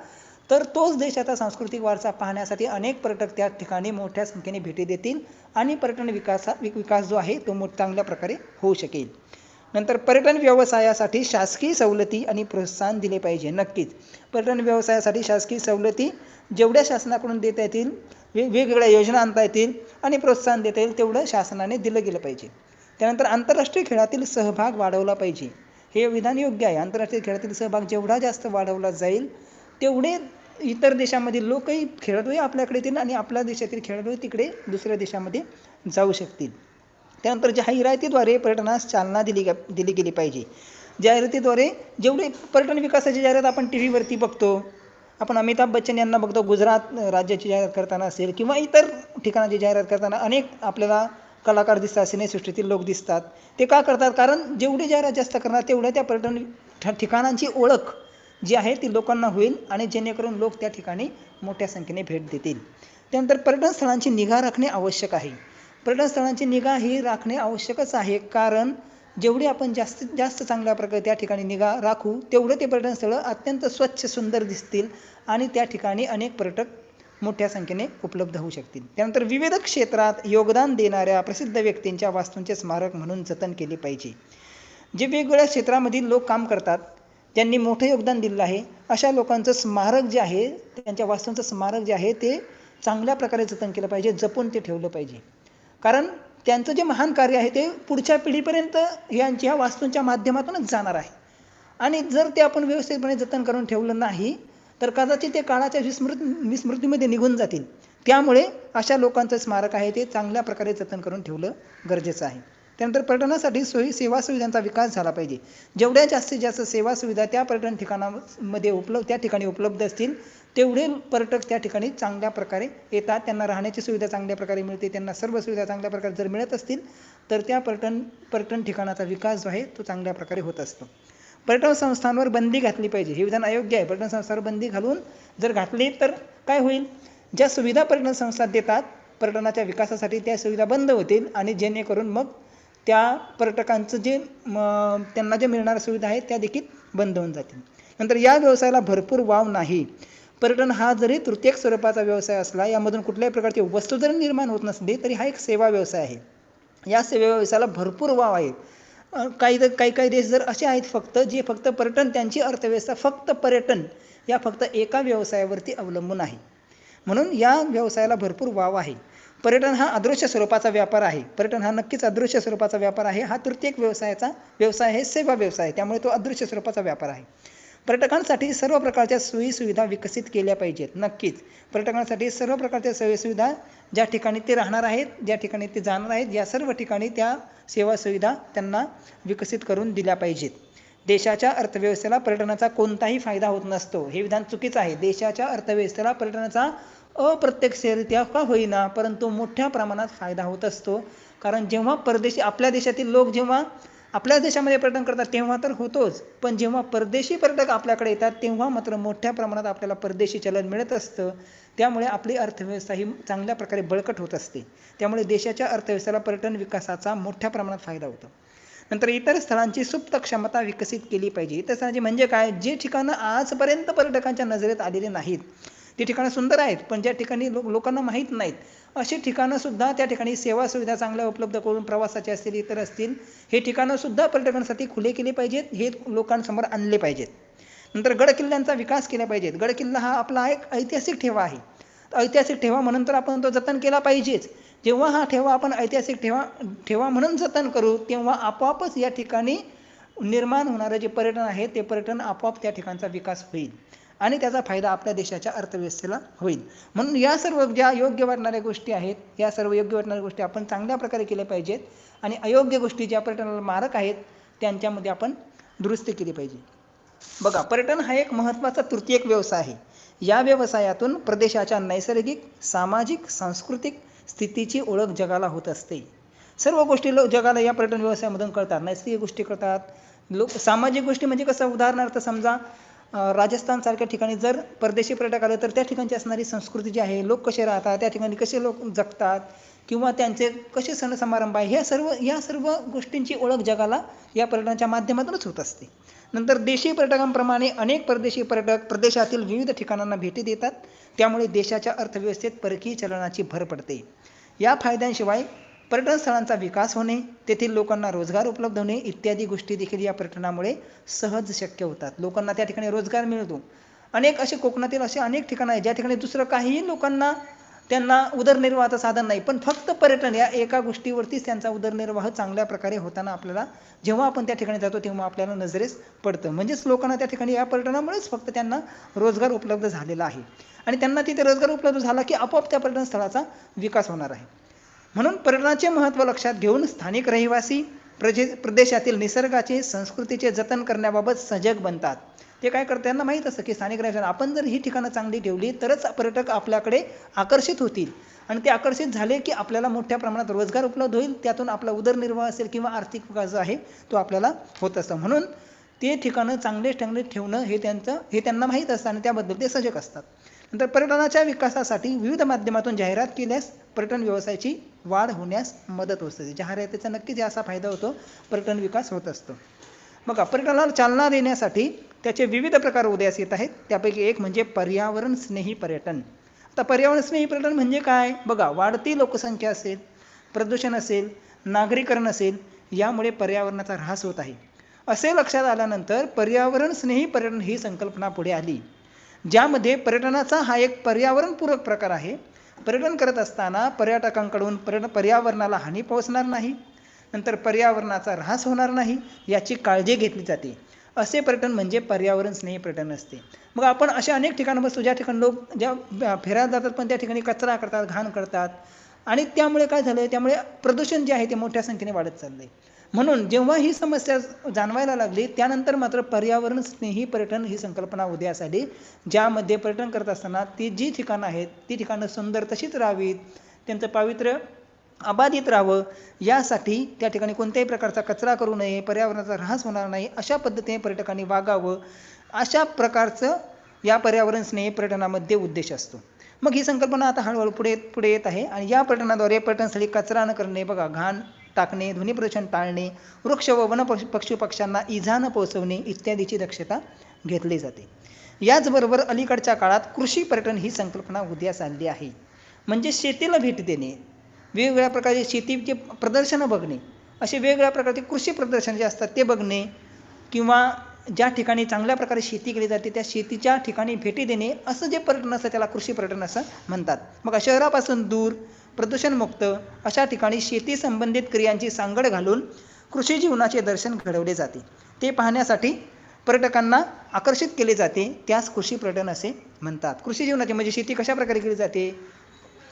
तर तोच देशाचा सांस्कृतिक वारसा पाहण्यासाठी अनेक पर्यटक त्या ठिकाणी मोठ्या संख्येने भेटी देतील आणि पर्यटन विकास जो आहे तो चांगल्या प्रकारे होऊ शकेल. नंतर पर्यटन व्यवसायासाठी शासकीय सवलती आणि प्रोत्साहन दिले पाहिजे. नक्कीच पर्यटन व्यवसायासाठी शासकीय सवलती जेवढ्या शासनाकडून देता येतील, वेगवेगळ्या योजना आणता येतील आणि प्रोत्साहन देता येईल तेवढं शासनाने दिलं गेलं पाहिजे. त्यानंतर आंतरराष्ट्रीय खेळातील सहभाग वाढवला पाहिजे. हे विधान योग्य आहे. आंतरराष्ट्रीय खेळातील सहभाग जेवढा जास्त वाढवला जाईल तेवढे इतर देशामधील लोकही खेळाडूही आपल्याकडे येतील आणि आपल्या देशातील खेळाडू तिकडे दुसऱ्या देशामध्ये जाऊ शकतील. त्यानंतर जाहिरातीद्वारे पर्यटनास चालना दिली गेली पाहिजे. जाहिरातीद्वारे जेवढे पर्यटन विकासाची जाहिरात आपण टी व्हीवरती बघतो, आपण अमिताभ बच्चन यांना बघतो गुजरात राज्याची जाहिरात करताना असेल किंवा इतर ठिकाणाची जाहिरात करताना अनेक आपल्याला कलाकार दिसतात, सिनेसृष्टीतील लोक दिसतात. ते का करतात? कारण जेवढी जाहिरात जास्त करणार तेवढ्या त्या पर्यटन ठिकाणांची ओळख जी आहे ती लोकांना होईल आणि जेणेकरून लोक त्या ठिकाणी मोठ्या संख्येने भेट देतील. त्यानंतर पर्यटन स्थळांची निगा राखणे आवश्यक आहे. पर्यटन स्थळांची निगा ही राखणे आवश्यकच आहे, कारण जेवढी आपण जास्तीत जास्त चांगल्या प्रकारे त्या ठिकाणी निगा राखू तेवढे ते पर्यटन स्थळं अत्यंत स्वच्छ सुंदर दिसतील आणि त्या ठिकाणी अनेक पर्यटक मोठ्या संख्येने उपलब्ध होऊ शकतील. त्यानंतर विविध क्षेत्रात योगदान देणाऱ्या प्रसिद्ध व्यक्तींच्या वास्तूंचे स्मारक म्हणून जतन केले पाहिजे. जे वेगवेगळ्या क्षेत्रामधील लोक काम करतात, ज्यांनी मोठं योगदान दिलेलं आहे, अशा लोकांचं स्मारक जे आहे, त्यांच्या वास्तूंचं स्मारक जे आहे ते चांगल्या प्रकारे जतन केलं पाहिजे, जपून ते ठेवलं पाहिजे. कारण त्यांचं जे महान कार्य आहे ते पुढच्या पिढीपर्यंत ह्या वास्तूंच्या माध्यमातूनच जाणार आहे आणि जर ते आपण व्यवस्थितपणे जतन करून ठेवलं नाही तर कदाचित ते काळाच्या विस्मृतीमध्ये निघून जातील. त्यामुळे अशा लोकांचं स्मारक आहे ते चांगल्या प्रकारे जतन करून ठेवलं गरजेचं आहे. त्यानंतर पर्यटनासाठी सेवा सुविधांचा विकास झाला पाहिजे. जेवढ्या जास्तीत जास्त सेवा सुविधा त्या पर्यटन ठिकाणामध्ये त्या ठिकाणी उपलब्ध असतील तेवढे पर्यटक त्या ठिकाणी चांगल्या प्रकारे येतात. त्यांना राहण्याची सुविधा चांगल्या प्रकारे मिळते. त्यांना सर्व सुविधा चांगल्या प्रकारे जर मिळत असतील तर त्या पर्यटन ठिकाणाचा विकास जो आहे तो चांगल्या प्रकारे होत असतो. पर्यटन संस्थांवर बंदी घातली पाहिजे. हे विधान अयोग्य आहे. पर्यटन संस्थांवर बंदी घालून जर घातली तर काय होईल? ज्या सुविधा पर्यटन संस्था देतात पर्यटनाच्या विकासासाठी त्या सुविधा बंद होतील आणि जेणेकरून मग त्या पर्यटकांचं त्यांना जे मिळणाऱ्या सुविधा आहेत त्या देखील बंद होऊन जातील. नंतर या व्यवसायाला भरपूर वाव नाही. पर्यटन हा जरी तृतीयक स्वरूपाचा व्यवसाय असला, यामधून कुठल्याही प्रकारची वस्तू जरी निर्माण होत नसली तरी हा एक सेवा व्यवसाय आहे. या सेवा व्यवसायाला भरपूर वाव आहे. काही देश जर असे आहेत जे फक्त पर्यटन, त्यांची अर्थव्यवस्था फक्त पर्यटन या फक्त एका व्यवसायावरती अवलंबून आहे. म्हणून या व्यवसायाला भरपूर वाव आहे. पर्यटन हा अदृश्य स्वरूपाचा व्यापार आहे. पर्यटन हा नक्कीच अदृश्य स्वरूपाचा व्यापार आहे. हा तृतीयक व्यवसाय आहे, सेवा व्यवसाय आहे. त्यामुळे तो अदृश्य स्वरूपाचा व्यापार आहे. पर्यटकांसाठी सर्व प्रकारच्या सोयीसुविधा विकसित केल्या पाहिजेत. नक्कीच पर्यटकांसाठी सर्व प्रकारच्या सोयीसुविधा ज्या ठिकाणी ते राहणार आहेत, ज्या ठिकाणी ते जाणार आहेत, या सर्व ठिकाणी त्या सेवा सुविधा त्यांना विकसित करून दिल्या पाहिजेत. देशाच्या अर्थव्यवस्थेला पर्यटनाचा कोणताही फायदा होत नसतो. हे विधान चुकीचं आहे. देशाच्या अर्थव्यवस्थेला पर्यटनाचा अप्रत्यक्षरित्या का होईना परंतु मोठ्या प्रमाणात फायदा होत असतो. कारण जेव्हा परदेशी आपल्या देशातील लोक जेव्हा आपल्या देशामध्ये पर्यटन करतात तेव्हा तर होतोच, पण जेव्हा परदेशी पर्यटक आपल्याकडे येतात तेव्हा मात्र मोठ्या प्रमाणात आपल्याला परदेशी चलन मिळत असतं. त्यामुळे आपली अर्थव्यवस्था ही चांगल्या प्रकारे बळकट होत असते. त्यामुळे देशाच्या अर्थव्यवस्थेला पर्यटन विकासाचा मोठ्या प्रमाणात फायदा होतो. नंतर इतर स्थळांची सुप्त क्षमता विकसित केली पाहिजे. इतर स्थळांची म्हणजे काय? जे ठिकाणं आजपर्यंत पर्यटकांच्या नजरेत आलेली नाहीत, ती ठिकाणं सुंदर आहेत पण ज्या ठिकाणी लोकांना माहीत नाहीत, अशी ठिकाणंसुद्धा त्या ठिकाणी सेवा सुविधा चांगल्या उपलब्ध करून प्रवासाचे असतील, इतर असतील, हे ठिकाणंसुद्धा पर्यटकांसाठी खुले केले पाहिजेत. हे लोकांसमोर आणले पाहिजेत. नंतर गडकिल्ल्यांचा विकास केला पाहिजेत. गडकिल्ला हा आपला एक ऐतिहासिक ठेवा आहे. ऐतिहासिक ठेवा म्हणून तर आपण तो जतन केला पाहिजेच. जेव्हा हा ठेवा आपण ऐतिहासिक ठेवा म्हणून जतन करू तेव्हा आपोआपच या ठिकाणी निर्माण होणारे जे पर्यटन आहे ते पर्यटन आपोआप त्या ठिकाणचा विकास होईल आणि त्याचा फायदा आपल्या देशाच्या अर्थव्यवस्थेला होईल. म्हणून या सर्व ज्या योग्य वाटणाऱ्या गोष्टी आहेत, या सर्व योग्य वाटणाऱ्या गोष्टी आपण चांगल्या प्रकारे केल्या पाहिजेत आणि अयोग्य गोष्टी ज्या पर्यटनाला मारक आहेत त्यांच्यामध्ये आपण दुरुस्ती केली पाहिजे. बघा, पर्यटन हा एक महत्त्वाचा तृतीयक व्यवसाय आहे. या व्यवसायातून प्रदेशाच्या नैसर्गिक, सामाजिक, सांस्कृतिक स्थितीची ओळख जगाला होत असते. सर्व गोष्टी जगाला या पर्यटन व्यवसायामधून कळतात. नैसर्गिक गोष्टी कळतात, सामाजिक गोष्टी म्हणजे कसं, उदाहरणार्थ समजा राजस्थानसारख्या ठिकाणी जर परदेशी पर्यटक आले तर त्या ठिकाणची असणारी संस्कृती जी आहे, लोक कसे राहतात, त्या ठिकाणी कसे लोक जगतात किंवा त्यांचे कसे सण समारंभ आहे, या सर्व गोष्टींची ओळख जगाला या पर्यटनाच्या माध्यमातूनच होत असते. नंतर देशी पर्यटकांप्रमाणे अनेक परदेशी पर्यटक प्रदेशातील विविध ठिकाणांना भेटी देतात. त्यामुळे देशाच्या अर्थव्यवस्थेत परकीय चलनाची भर पडते. या फायद्यांशिवाय पर्यटन स्थळांचा विकास होणे, तेथील लोकांना रोजगार उपलब्ध होणे इत्यादी गोष्टी देखील या पर्यटनामुळे सहज शक्य होतात. लोकांना त्या ठिकाणी रोजगार मिळतो. अनेक असे कोकणातील असे अनेक ठिकाणं आहेत ज्या ठिकाणी दुसरं काहीही लोकांना त्यांना उदरनिर्वाहाचं साधन नाही, पण फक्त पर्यटन या एका गोष्टीवरतीच त्यांचा उदरनिर्वाह चांगल्या प्रकारे होताना आपल्याला जेव्हा आपण त्या ठिकाणी जातो तेव्हा आपल्याला नजरेस पडतं. म्हणजेच लोकांना त्या ठिकाणी या पर्यटनामुळेच फक्त त्यांना रोजगार उपलब्ध झालेला आहे आणि त्यांना तिथे रोजगार उपलब्ध झाला की आपोआप त्या पर्यटन स्थळाचा विकास होणार आहे. म्हणून पर्यटनाचे महत्त्व लक्षात घेऊन स्थानिक रहिवासी प्रदेशातील निसर्गाचे संस्कृतीचे जतन करण्याबाबत सजग बनतात. ते काय करतात, त्यांना माहीत असतं की स्थानिक रहिवासी आपण जर ही ठिकाणं चांगली ठेवली तरच पर्यटक आपल्याकडे आकर्षित होतील आणि ते आकर्षित झाले की आपल्याला मोठ्या प्रमाणात रोजगार उपलब्ध होईल, त्यातून आपला उदरनिर्वाह असेल किंवा आर्थिक विकास जो आहे तो आपल्याला होत असतो. म्हणून ते ठिकाणं चांगले ठेवणं हे त्यांना माहीत असतं आणि त्याबद्दल ते सजग असतात. नंतर पर्यटनाच्या विकासासाठी विविध माध्यमातून जाहिरात केल्यास पर्यटन व्यवसायाची वाढ होण्यास मदत होते. जाहिरातीचा नक्कीच असा फायदा होतो, पर्यटन विकास होत असतो. बघा, पर्यटनाला चालना देण्यासाठी त्याचे विविध प्रकार उदयास येत आहेत. त्यापैकी एक म्हणजे पर्यावरण स्नेही पर्यटन. आता पर्यावरण स्नेही पर्यटन म्हणजे काय? बघा, वाढती लोकसंख्या असेल, प्रदूषण असेल, नागरीकरण असेल, यामुळे पर्यावरणाचा ऱ्हास होत आहे. असे लक्षात आल्यानंतर पर्यावरण स्नेही पर्यटन ही संकल्पना पुढे आली, ज्यामध्ये पर्यटनाचा हा एक पर्यावरणपूरक प्रकार आहे. पर्यटन करत असताना पर्यटकांकडून पर्यावरणाला हानी पोहोचणार नाही, नंतर पर्यावरणाचा ऱ्हास होणार नाही याची काळजी घेतली जाते. असे पर्यटन म्हणजे पर्यावरण स्नेही पर्यटन असते. मग आपण अशा अनेक ठिकाणं बसतो ज्या ठिकाणी लोक फिरायला जातात पण त्या ठिकाणी कचरा करतात, घाण करतात आणि त्यामुळे काय झालं, त्यामुळे प्रदूषण जे आहे ते मोठ्या संख्येने वाढत चाललं आहे. म्हणून जेव्हा ही समस्या जाणवायला लागली त्यानंतर मात्र पर्यावरण स्नेही पर्यटन ही संकल्पना उदयास आली, ज्यामध्ये पर्यटन करत असताना ती जी ठिकाणं आहेत ती ठिकाणं सुंदर तशीच राहावीत, त्यांचं पावित्र्य अबाधित राहावं यासाठी त्या ठिकाणी कोणत्याही प्रकारचा कचरा करू नये, पर्यावरणाचा ऱ्हास होणार नाही अशा पद्धतीने पर्यटकांनी वागावं, अशा प्रकारचं या पर्यावरण स्नेही पर्यटनामध्ये उद्देश असतो. मग ही संकल्पना आता हळूहळू पुढे येत आहे आणि या पर्यटनाद्वारे पर्यटनस्थळी कचरा न करणे, बघा, घाण टाकणे, ध्वनी प्रदूषण टाळणे, वृक्ष व वन पक्षांना इजा न पोहोचवणे इत्यादीची दक्षता घेतली जाते. याचबरोबर अलीकडच्या काळात कृषी पर्यटन ही संकल्पना उदयास आली आहे. म्हणजे शेतीला भेट देणे, वेगवेगळ्या प्रकारचे शेतीचे प्रदर्शनं बघणे, असे वेगवेगळ्या प्रकारचे कृषी प्रदर्शन जे असतात ते बघणे किंवा ज्या ठिकाणी चांगल्या प्रकारे शेती केली जाते त्या शेतीच्या ठिकाणी भेटी देणे, असं जे पर्यटन असतं त्याला कृषी पर्यटन असं म्हणतात. मग शहरापासून दूर प्रदूषणमुक्त अशा ठिकाणी शेती संबंधित क्रियांची सांगड घालून कृषी जीवनाचे दर्शन घडवले जाते. ते पाहण्यासाठी पर्यटकांना आकर्षित केले जाते, त्यास कृषी पर्यटन असे म्हणतात. कृषी जीवनाचे म्हणजे शेती कशा प्रकारे केली जाते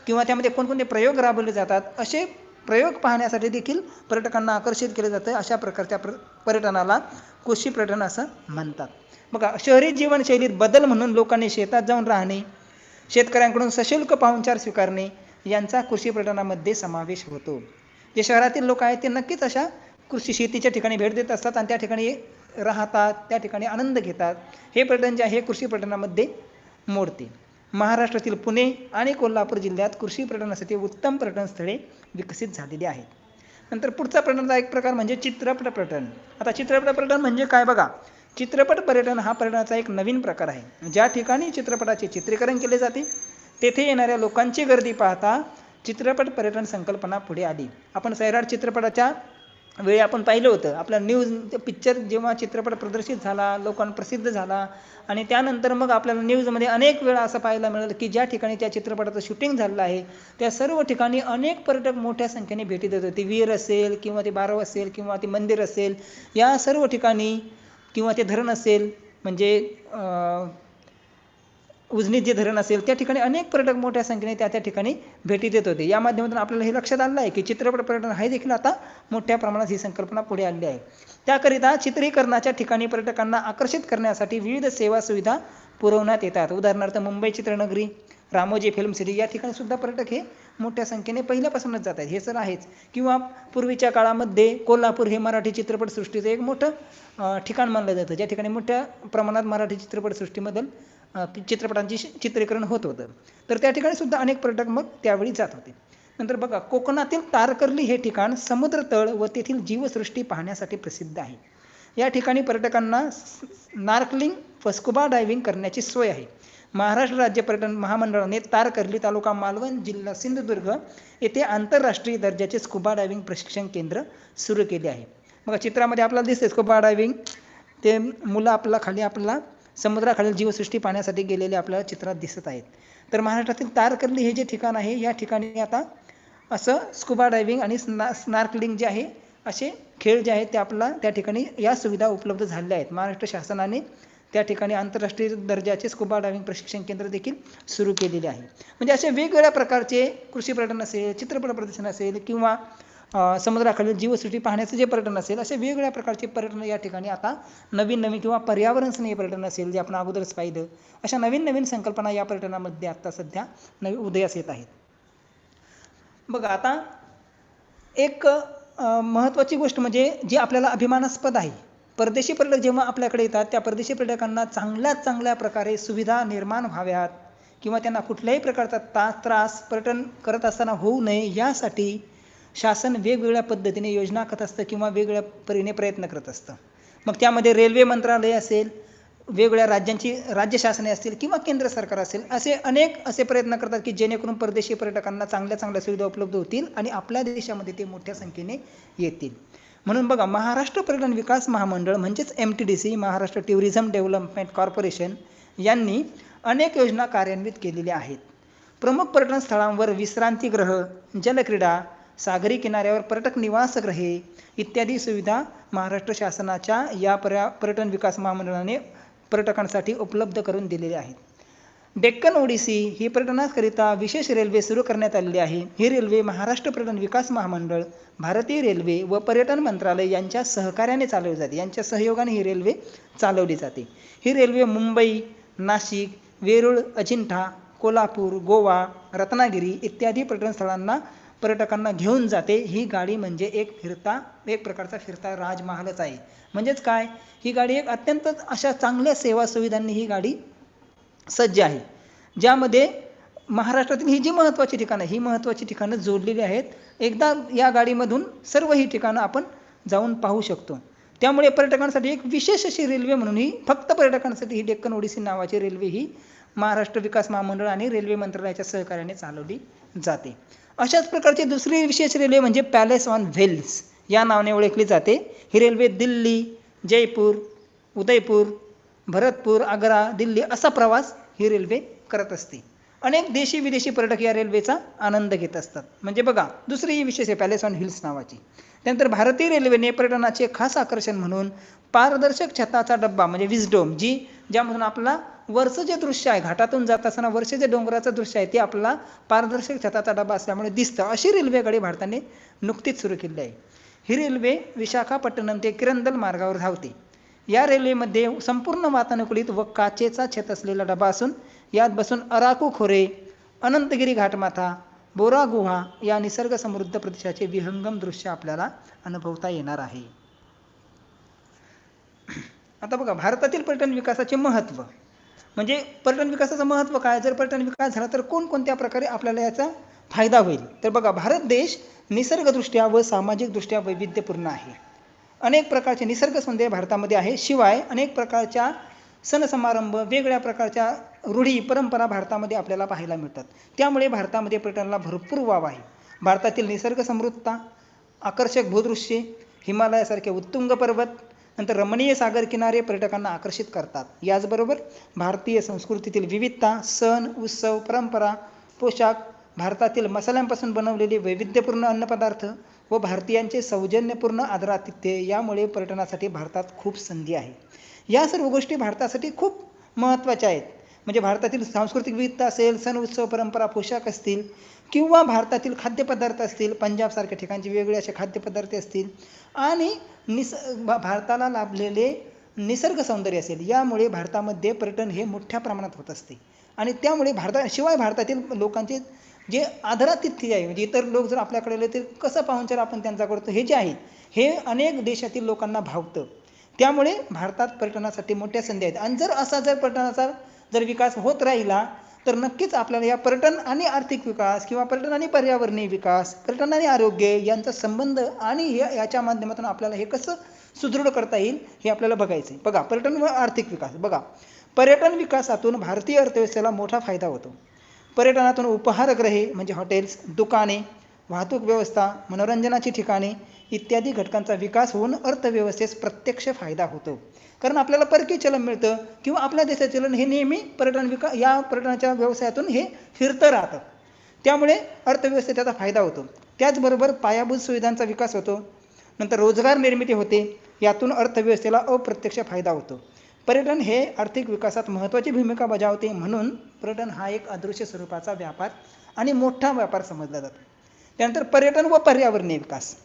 किंवा त्यामध्ये कोणकोणते प्रयोग राबवले जातात, असे प्रयोग पाहण्यासाठी देखील पर्यटकांना आकर्षित केले जातं. अशा प्रकारच्या पर्यटनाला कृषी पर्यटन असं म्हणतात. बघा, शहरी जीवनशैलीत बदल म्हणून लोकांनी शेतात जाऊन राहणे, शेतकऱ्यांकडून सशुल्क पाहुणचार स्वीकारणे यांचा कृषी पर्यटनामध्ये समावेश होतो. जे शहरातील लोक आहेत ते नक्कीच अशा कृषी शेतीच्या ठिकाणी भेट देत असतात आणि त्या ठिकाणी राहतात, त्या ठिकाणी आनंद घेतात. हे पर्यटन जे आहे कृषी पर्यटनामध्ये मोडते. महाराष्ट्रातील पुणे आणि कोल्हापूर जिल्ह्यात कृषी पर्यटनासाठी उत्तम पर्यटन स्थळे विकसित झालेली आहेत. नंतर पुढचा पर्यटनाचा एक प्रकार म्हणजे चित्रपट पर्यटन. आता चित्रपट पर्यटन म्हणजे काय? बघा, चित्रपट पर्यटन हा पर्यटनाचा एक नवीन प्रकार आहे. ज्या ठिकाणी चित्रपटाचे चित्रीकरण केले जाते तेथे येणाऱ्या लोकांची गर्दी पाहता चित्रपट पर्यटन संकल्पना पुढे आली. आपण सैराट चित्रपटाच्या वेळी आपण पाहिलं होतं, आपला न्यूज पिक्चर जेव्हा चित्रपट प्रदर्शित झाला, लोकांना प्रसिद्ध झाला आणि त्यानंतर मग आपल्याला न्यूजमध्ये अनेक वेळा असं पाहायला मिळालं की ज्या ठिकाणी त्या चित्रपटाचं शूटिंग झालेलं आहे त्या सर्व ठिकाणी अनेक पर्यटक मोठ्या संख्येने भेटी देत होते. विहीर असेल किंवा ते बारव असेल किंवा ते मंदिर असेल, या सर्व ठिकाणी किंवा ते धरण असेल म्हणजे उजनीत जे धरण असेल त्या ठिकाणी अनेक पर्यटक मोठ्या संख्येने त्या ठिकाणी भेटी देत होते. या माध्यमातून आपल्याला हे लक्षात आलं आहे की चित्रपट पर्यटन हे देखील आता मोठ्या प्रमाणात ही संकल्पना पुढे आली आहे. त्याकरिता चित्रीकरणाच्या ठिकाणी पर्यटकांना आकर्षित करण्यासाठी विविध सेवा सुविधा पुरवण्यात येतात. उदाहरणार्थ मुंबई चित्रनगरी, रामोजी फिल्म सिटी या ठिकाणी सुद्धा पर्यटक हे मोठ्या संख्येने पहिल्यापासूनच जात आहेत, हे सर आहेच. किंवा पूर्वीच्या काळामध्ये कोल्हापूर हे मराठी चित्रपटसृष्टीचं एक मोठं ठिकाण मानलं जातं, ज्या ठिकाणी मोठ्या प्रमाणात मराठी चित्रपटसृष्टीमधून चित्रपटांची चित्रीकरण होत होतं. तर त्या ठिकाणी सुद्धा अनेक पर्यटक मग त्यावेळी जात होते. नंतर बघा, कोकणातील तारकर्ली हे ठिकाण समुद्रतळ व तेथील जीवसृष्टी पाहण्यासाठी प्रसिद्ध आहे. या ठिकाणी पर्यटकांना स्नार्कलिंग व स्कुबा डायव्हिंग करण्याची सोय आहे. महाराष्ट्र राज्य पर्यटन महामंडळाने तारकर्ली, तालुका मालवण, जिल्हा सिंधुदुर्ग येथे आंतरराष्ट्रीय दर्जाचे स्कुबा डायव्हिंग प्रशिक्षण केंद्र सुरू केले आहे. बघा चित्रामध्ये आपल्याला दिसते स्कुबा डायव्हिंग, ते मुलं आपल्याला खाली आपल्याला समुद्राखालील जीवसृष्टी पाहण्यासाठी गेलेले आपल्याला चित्रात दिसत आहेत. तर महाराष्ट्रातील तारकर्ली हे जे ठिकाण आहे, या ठिकाणी आता असं स्कुबा डायव्हिंग आणि स्नार्कलिंग जे आहे असे खेळ जे आहेत ते आपल्याला त्या ठिकाणी या सुविधा उपलब्ध झालेल्या आहेत. महाराष्ट्र शासनाने त्या ठिकाणी आंतरराष्ट्रीय दर्जाचे स्कुबा डायव्हिंग प्रशिक्षण केंद्र देखील सुरू केलेले आहे. म्हणजे असे वेगवेगळ्या प्रकारचे कृषी पर्यटन असेल, चित्रपट प्रदर्शन असेल किंवा समुद्राखालील जीवसृष्टी पाहण्याचं जे पर्यटन असेल, असे वेगवेगळ्या प्रकारचे पर्यटन या ठिकाणी आता नवीन किंवा पर्यावरण स्नेही पर्यटन असेल जे आपण अगोदरच पाहिलं, अशा नवीन संकल्पना या पर्यटनामध्ये आता सध्या उदयास येत आहेत. बघा आता एक महत्त्वाची गोष्ट म्हणजे जी आपल्याला अभिमानास्पद आहे, परदेशी पर्यटक जेव्हा आपल्याकडे येतात त्या परदेशी पर्यटकांना चांगल्यात चांगल्या प्रकारे सुविधा निर्माण व्हाव्यात किंवा त्यांना कुठल्याही प्रकारचा त्रास पर्यटन करत असताना होऊ नये यासाठी शासन वेगवेगळ्या पद्धतीने योजना आखत असतं किंवा वेगवेगळ्या परीने प्रयत्न करत असतं. मग त्यामध्ये रेल्वे मंत्रालय असेल, वेगवेगळ्या राज्यांची राज्य शासने असतील किंवा केंद्र सरकार असेल, असे प्रयत्न करतात की जेणेकरून परदेशी पर्यटकांना चांगल्या चांगल्या सुविधा उपलब्ध होतील आणि आपल्या देशामध्ये ते मोठ्या संख्येने येतील. म्हणून बघा महाराष्ट्र पर्यटन विकास महामंडळ म्हणजेच MTDC, Maharashtra tourism development corporation यांनी अनेक योजना कार्यान्वित केलेल्या आहेत. प्रमुख पर्यटन स्थळांवर विश्रांतीगृह, जलक्रीडा, सागरी किनाऱ्यावर पर्यटक निवासगृहे इत्यादी सुविधा महाराष्ट्र शासनाच्या या पर्यटन विकास महामंडळाने पर्यटकांसाठी उपलब्ध करून दिलेले आहेत. डेक्कन ओडिसी ही पर्यटनाकरिता विशेष रेल्वे सुरू करण्यात आलेली आहे. ही रेल्वे महाराष्ट्र पर्यटन विकास महामंडळ, भारतीय रेल्वे व पर्यटन मंत्रालय यांच्या सहकार्याने चालवली जाते. यांच्या सहयोगाने ही रेल्वे चालवली जाते. ही रेल्वे मुंबई, नाशिक, वेरूळ, अजिंठा, कोल्हापूर, गोवा, रत्नागिरी इत्यादी पर्यटन स्थळांना पर्यटकांना घेऊन जाते. ही गाडी म्हणजे एक प्रकारचा फिरता राजमहालच आहे. म्हणजेच काय, ही गाडी एक अत्यंत अशा चांगल्या सेवा सुविधांनी ही गाडी सज्ज आहे, ज्यामध्ये महाराष्ट्रातील ही जी महत्त्वाची ठिकाणं ही महत्त्वाची ठिकाणं जोडलेली आहेत. एकदा या गाडीमधून सर्व ही ठिकाणं आपण जाऊन पाहू शकतो. त्यामुळे पर्यटकांसाठी एक विशेष अशी रेल्वे म्हणून ही फक्त पर्यटकांसाठी ही डेक्कन ओडिसी नावाची रेल्वे ही महाराष्ट्र विकास महामंडळ आणि रेल्वे मंत्रालयाच्या सहकार्याने चालवली जाते. अशाच प्रकारची दुसरी विशेष रेल्वे म्हणजे पॅलेस ऑन व्हील्स या नावाने ओळखली जाते. ही रेल्वे दिल्ली, जयपूर, उदयपूर, भरतपूर, आग्रा, दिल्ली असा प्रवास ही रेल्वे करत असते. अनेक देशी विदेशी पर्यटक या रेल्वेचा आनंद घेत असतात. म्हणजे बघा दुसरी विशेष आहे पॅलेस ऑन व्हील्स नावाची. त्यानंतर भारतीय रेल्वेने पर्यटनाचे खास आकर्षण म्हणून पारदर्शक छताचा डब्बा म्हणजे विस्डोम, ज्यामधून आपला वरचं जे दृश्य आहे, घाटातून जात असताना वरचे जे डोंगराचं दृश्य आहे ते आपला पारदर्शक छताचा डब्बा असल्यामुळे दिसतं, अशी रेल्वेगाडी भारताने नुकतीच सुरू केली आहे. ही रेल्वे विशाखापट्टणम ते किरंदल मार्गावर धावते. या रेल्वेमध्ये संपूर्ण वातानुकूलित व काचेचा छत असलेला डबा असून यात बसून अराकू खोरे, अनंतगिरी घाटमाथा, बोरा गुहा या निसर्ग समृद्ध प्रदेशाचे विहंगम दृश्य आपल्याला अनुभवता येणार आहे. आता बघा भारतातील पर्यटन विकासाचे महत्त्व म्हणजे पर्यटन विकासाचं महत्त्व काय, जर पर्यटन विकास झाला तर कोणकोणत्या प्रकारे आपल्याला याचा फायदा होईल. तर बघा भारत देश निसर्गदृष्ट्या व सामाजिकदृष्ट्या वैविध्यपूर्ण आहे. अनेक प्रकारचे निसर्ग सौंदर्य भारतामध्ये आहे. शिवाय अनेक प्रकारच्या सण समारंभ, वेगवेगळ्या प्रकारच्या रूढी परंपरा भारतामध्ये आपल्याला पाहायला मिळतात. त्यामुळे भारतामध्ये पर्यटनाला भरपूर वाव आहे. भारतातील निसर्ग समृद्धता, आकर्षक भूदृश्ये, हिमालयासारखे उत्तुंग पर्वत, नंतर रमणीय सागर किनारे पर्यटकांना आकर्षित करतात. याचबरोबर भारतीय संस्कृतीतील विविधता, सण, उत्सव, परंपरा, पोशाख, भारतातील मसाल्यांपासून बनवलेले वैविध्यपूर्ण अन्नपदार्थ व भारतीयांचे सौजन्यपूर्ण आदरातिथ्य यामुळे पर्यटनासाठी भारतात खूप संधी आहे. या सर्व गोष्टी भारतासाठी खूप महत्त्वाच्या आहेत. म्हणजे भारतातील सांस्कृतिक विविधता असेल, सण उत्सव परंपरा, पोशाख असतील किंवा भारतातील खाद्यपदार्थ असतील, पंजाबसारख्या ठिकाणचे वेगवेगळे असे खाद्यपदार्थ असतील आणि भारताला लाभलेले निसर्ग सौंदर्य असेल, यामुळे भारतामध्ये पर्यटन हे मोठ्या प्रमाणात होत असते. आणि त्यामुळे शिवाय भारतातील लोकांचे जे आदरातिथ्य आहे, म्हणजे इतर लोक जर आपल्याकडे आले तर कसं पाहुणचार आपण त्यांचा करतो, हे जे आहे हे अनेक देशातील लोकांना भावतं. त्यामुळे भारतात पर्यटनासाठी मोठ्या संधी आहेत. आणि जर पर्यटनाचा विकास होत राहिला तर नक्कीच आपल्याला या पर्यटन आणि आर्थिक विकास किंवा पर्यटन आणि पर्यावरणीय विकास, पर्यटन आणि आरोग्य यांचा संबंध आणि याच्या माध्यमातून आपल्याला हे कसं सुदृढ करता येईल हे आपल्याला बघायचं आहे. बघा पर्यटन व आर्थिक विकास, बघा पर्यटन विकासातून भारतीय अर्थव्यवस्थेला मोठा फायदा होतो. पर्यटनातून उपहारगृहे म्हणजे हॉटेल्स, दुकाने, वाहतूक व्यवस्था, मनोरंजनाची ठिकाणे इत्यादी घटकांचा विकास होऊन अर्थव्यवस्थेस प्रत्यक्ष फायदा होतो. कारण आपल्याला परकीय चलन मिळतं किंवा आपल्या देशाचं चलन हे नेहमी या पर्यटनाच्या व्यवसायातून हे फिरतं राहतं. त्यामुळे अर्थव्यवस्थेत त्याचा फायदा होतो. त्याचबरोबर पायाभूत सुविधांचा विकास होतो. नंतर रोजगार निर्मिती होते. यातून अर्थव्यवस्थेला अप्रत्यक्ष फायदा होतो. पर्यटन हे आर्थिक विकासात महत्त्वाची भूमिका बजावते. म्हणून पर्यटन हा एक अदृश्य स्वरूपाचा व्यापार आणि मोठा व्यापार समजला जातो. त्यानंतर पर्यटन व पर्यावरणीय विकास.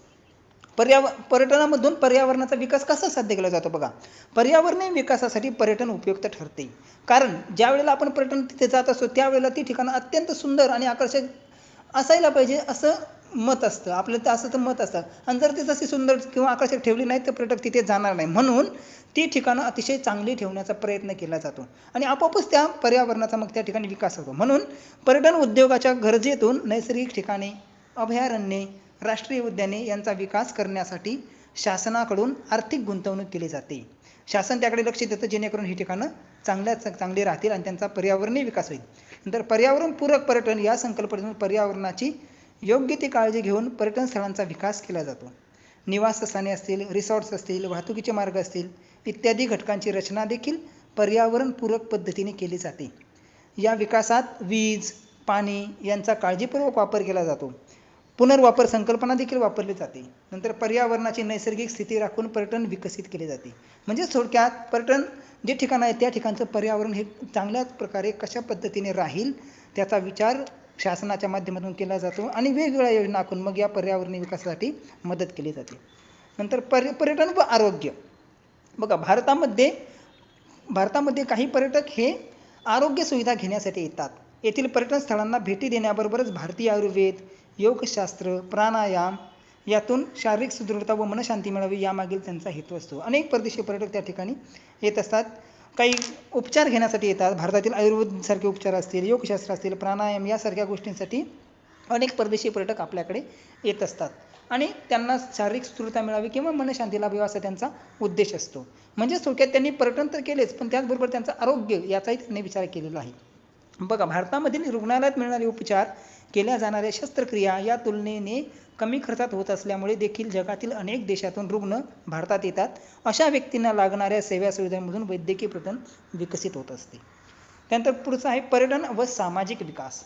पर्यटनामधून पर्यावरणाचा विकास कसा साध्य केला जातो बघा. पर्यावरणीय विकासासाठी पर्यटन उपयुक्त ठरते. कारण ज्या वेळेला आपण पर्यटन तिथे जात असतो त्यावेळेला ती ठिकाणं अत्यंत सुंदर आणि आकर्षक असायला पाहिजे असं मत असतं. आपलं तर असं तर मत असतं. आणि जर ती तशी सुंदर किंवा आकर्षक ठेवली नाही तर पर्यटक तिथे जाणार नाही. म्हणून ती ठिकाणं अतिशय चांगली ठेवण्याचा प्रयत्न केला जातो आणि आपोआपच त्या पर्यावरणाचा मग त्या ठिकाणी विकास होतो. म्हणून पर्यटन उद्योगाच्या गरजेतून नैसर्गिक ठिकाणे, अभयारण्ये, राष्ट्रीय उद्याने यांचा विकास करण्यासाठी शासनाकडून आर्थिक गुंतवणूक केली जाते. शासन त्याकडे लक्ष देतं जेणेकरून ही ठिकाणं चांगली राहतील आणि त्यांचा पर्यावरणीय विकास होईल. नंतर पर्यावरणपूरक पर्यटन या संकल्पनेतून पर्यावरणाची योग्य ती काळजी घेऊन पर्यटन स्थळांचा विकास केला जातो. निवासस्थाने असतील, रिसॉर्ट्स असतील, वाहतुकीचे मार्ग असतील इत्यादी घटकांची रचना देखील पर्यावरणपूरक पद्धतीने केली जाते. या विकासात वीज, पाणी यांचा काळजीपूर्वक वापर केला जातो. पुनर्वापर संकल्पना देखील वापरली जाते. नंतर पर्यावरणाची नैसर्गिक स्थिती राखून पर्यटन विकसित केले जाते. म्हणजे थोडक्यात पर्यटन जे ठिकाण आहे त्या ठिकाणचं पर्यावरण हे चांगल्या प्रकारे कशा पद्धतीने राहील त्याचा विचार शासनाच्या माध्यमातून केला जातो आणि वेगवेगळ्या योजना आखून मग या पर्यावरणीय विकासासाठी मदत केली जाते. नंतर पर्यटन व आरोग्य. बघा भारतामध्ये काही पर्यटक हे आरोग्य सुविधा घेण्यासाठी येतात. येथील पर्यटन स्थळांना भेटी देण्याबरोबरच भारतीय आयुर्वेद, योगशास्त्र, प्राणायाम यातून शारीरिक सुदृढता व मनशांती मिळावी यामागील त्यांचा हेतू असतो. अनेक परदेशी पर्यटक त्या ठिकाणी येत असतात. काही उपचार घेण्यासाठी येतात. भारतातील आयुर्वेदसारखे उपचार असतील, योगशास्त्र असतील, प्राणायाम यासारख्या गोष्टींसाठी अनेक परदेशी पर्यटक आपल्याकडे येत असतात आणि त्यांना शारीरिक सुदृढता मिळावी किंवा मनशांती लाभावी असा त्यांचा उद्देश असतो. म्हणजे थोडक्यात त्यांनी पर्यटन तर केलेच पण त्याचबरोबर त्यांचं आरोग्य याचाही त्यांनी विचार केलेला आहे. बघा भारतामधील रुग्णालयात मिळणारे उपचार, केल्या जाणाऱ्या शस्त्रक्रिया या तुलनेने कमी खर्चात होत असल्यामुळे देखील जगातील अनेक देशातून रुग्ण भारतात येतात. अशा व्यक्तींना लागणाऱ्या सेवा सुविधांमधून वैद्यकीय पर्यटन विकसित होत असते. त्यानंतर पुढचं आहे पर्यटन व सामाजिक विकास.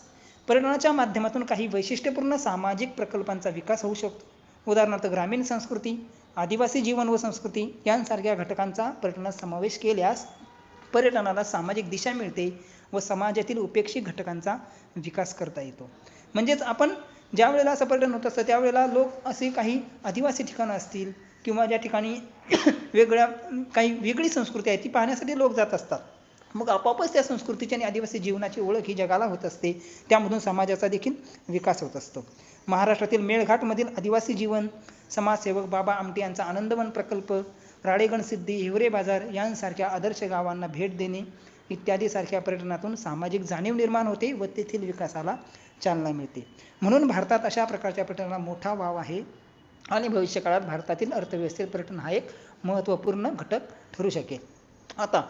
पर्यटनाच्या माध्यमातून काही वैशिष्ट्यपूर्ण सामाजिक प्रकल्पांचा विकास होऊ शकतो. उदाहरणार्थ ग्रामीण संस्कृती, आदिवासी जीवन व संस्कृती यांसारख्या घटकांचा पर्यटनात समावेश केल्यास पर्यटनाला सामाजिक दिशा मिळते व समाजातील उपेक्षित घटकांचा विकास करता येतो. म्हणजेच आपण ज्या वेळेला असं पर्यटन होत असतं त्यावेळेला लोक असे काही आदिवासी ठिकाणं असतील किंवा ज्या ठिकाणी काही वेगळी संस्कृती आहे ती पाहण्यासाठी लोक जात असतात. मग आपोआपच त्या संस्कृतीची आणि आदिवासी जीवनाची ओळख ही जगाला होत असते. त्यामधून समाजाचा देखील विकास होत असतो. महाराष्ट्रातील मेळघाटमधील आदिवासी जीवन, समाजसेवक बाबा आमटे यांचा आनंदवन प्रकल्प, राळेगणसिद्धी, हिवरे बाजार यांसारख्या आदर्श गावांना भेट देणे इत्यादी सारख्या पर्यटनातून सामाजिक जाणीव निर्माण होते व तेथील विकासाला चालना मिळते. म्हणून भारतात अशा प्रकारच्या पर्यटनाला मोठा वाव आहे आणि भविष्यकाळात भारतातील अर्थव्यवस्थेत पर्यटन हा एक महत्त्वपूर्ण घटक ठरू शकेल. आता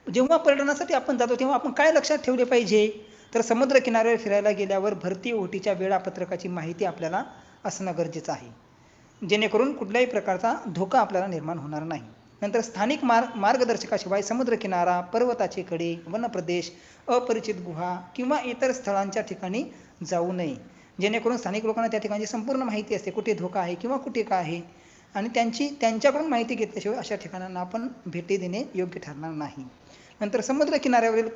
जेव्हा पर्यटनासाठी आपण जातो तेव्हा आपण काय लक्षात ठेवले पाहिजे तर समुद्र किनाऱ्यावर फिरायला गेल्यावर भरती ओहोटीच्या वेळापत्रकाची माहिती आपल्याला असणं गरजेचं आहे जेणेकरून कुठल्याही प्रकारचा धोका आपल्याला निर्माण होणार नाही. नंतर स्थानिक मार्गदर्शकाशिवाय समुद्रकिनारा, पर्वताचे कडे, वनप्रदेश, अपरिचित गुहा किंवा इतर स्थळांच्या ठिकाणी जाऊ नये जेणेकरून स्थानिक लोकांना त्या ठिकाणची संपूर्ण माहिती असते कुठे धोका आहे किंवा कुठे काय आहे आणि त्यांच्याकडून माहिती घेतल्याशिवाय अशा ठिकाणांना आपण भेटी देणे योग्य ठरणार नाही. नंतर समुद्र किनाऱ्यावरील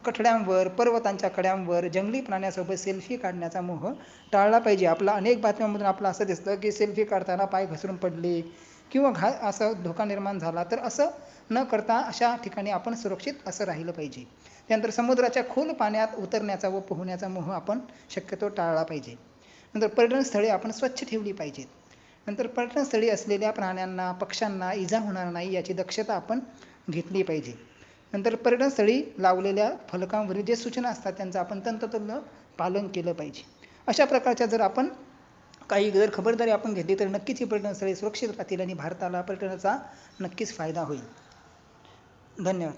कठड्यांवर, पर्वतांच्या कड्यांवर जंगली प्राण्यासोबत सेल्फी काढण्याचा मोह टाळला पाहिजे. आपला अनेक बातम्यांमधून आपलं असं दिसतं की सेल्फी काढताना पाय घसरून पडले किंवा असं धोका निर्माण झाला तर असं न करता अशा ठिकाणी आपण सुरक्षित असं राहिलं पाहिजे. त्यानंतर समुद्राच्या खोल पाण्यात उतरण्याचा व पोहण्याचा मोह आपण शक्यतो टाळला पाहिजे. नंतर पर्यटनस्थळे आपण स्वच्छ ठेवली पाहिजेत. नंतर पर्यटनस्थळी असलेल्या प्राण्यांना, पक्ष्यांना इजा होणार नाही याची दक्षता आपण घेतली पाहिजे. नंतर पर्यटनस्थळी लावलेल्या फलकांवरील जे सूचना असतात त्यांचं आपण तंतोतंत पालन केलं पाहिजे. अशा प्रकारच्या जर आपण जर खबरदारी आपण घेतली तर नक्कीच ही पर्यटनस्थळे सुरक्षित राहतील आणि भारताला पर्यटनाचा नक्कीच फायदा होईल. धन्यवाद.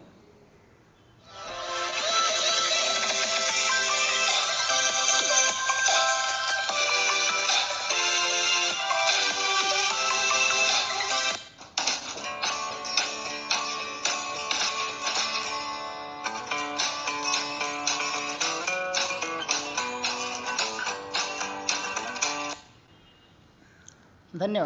धन्यवाद.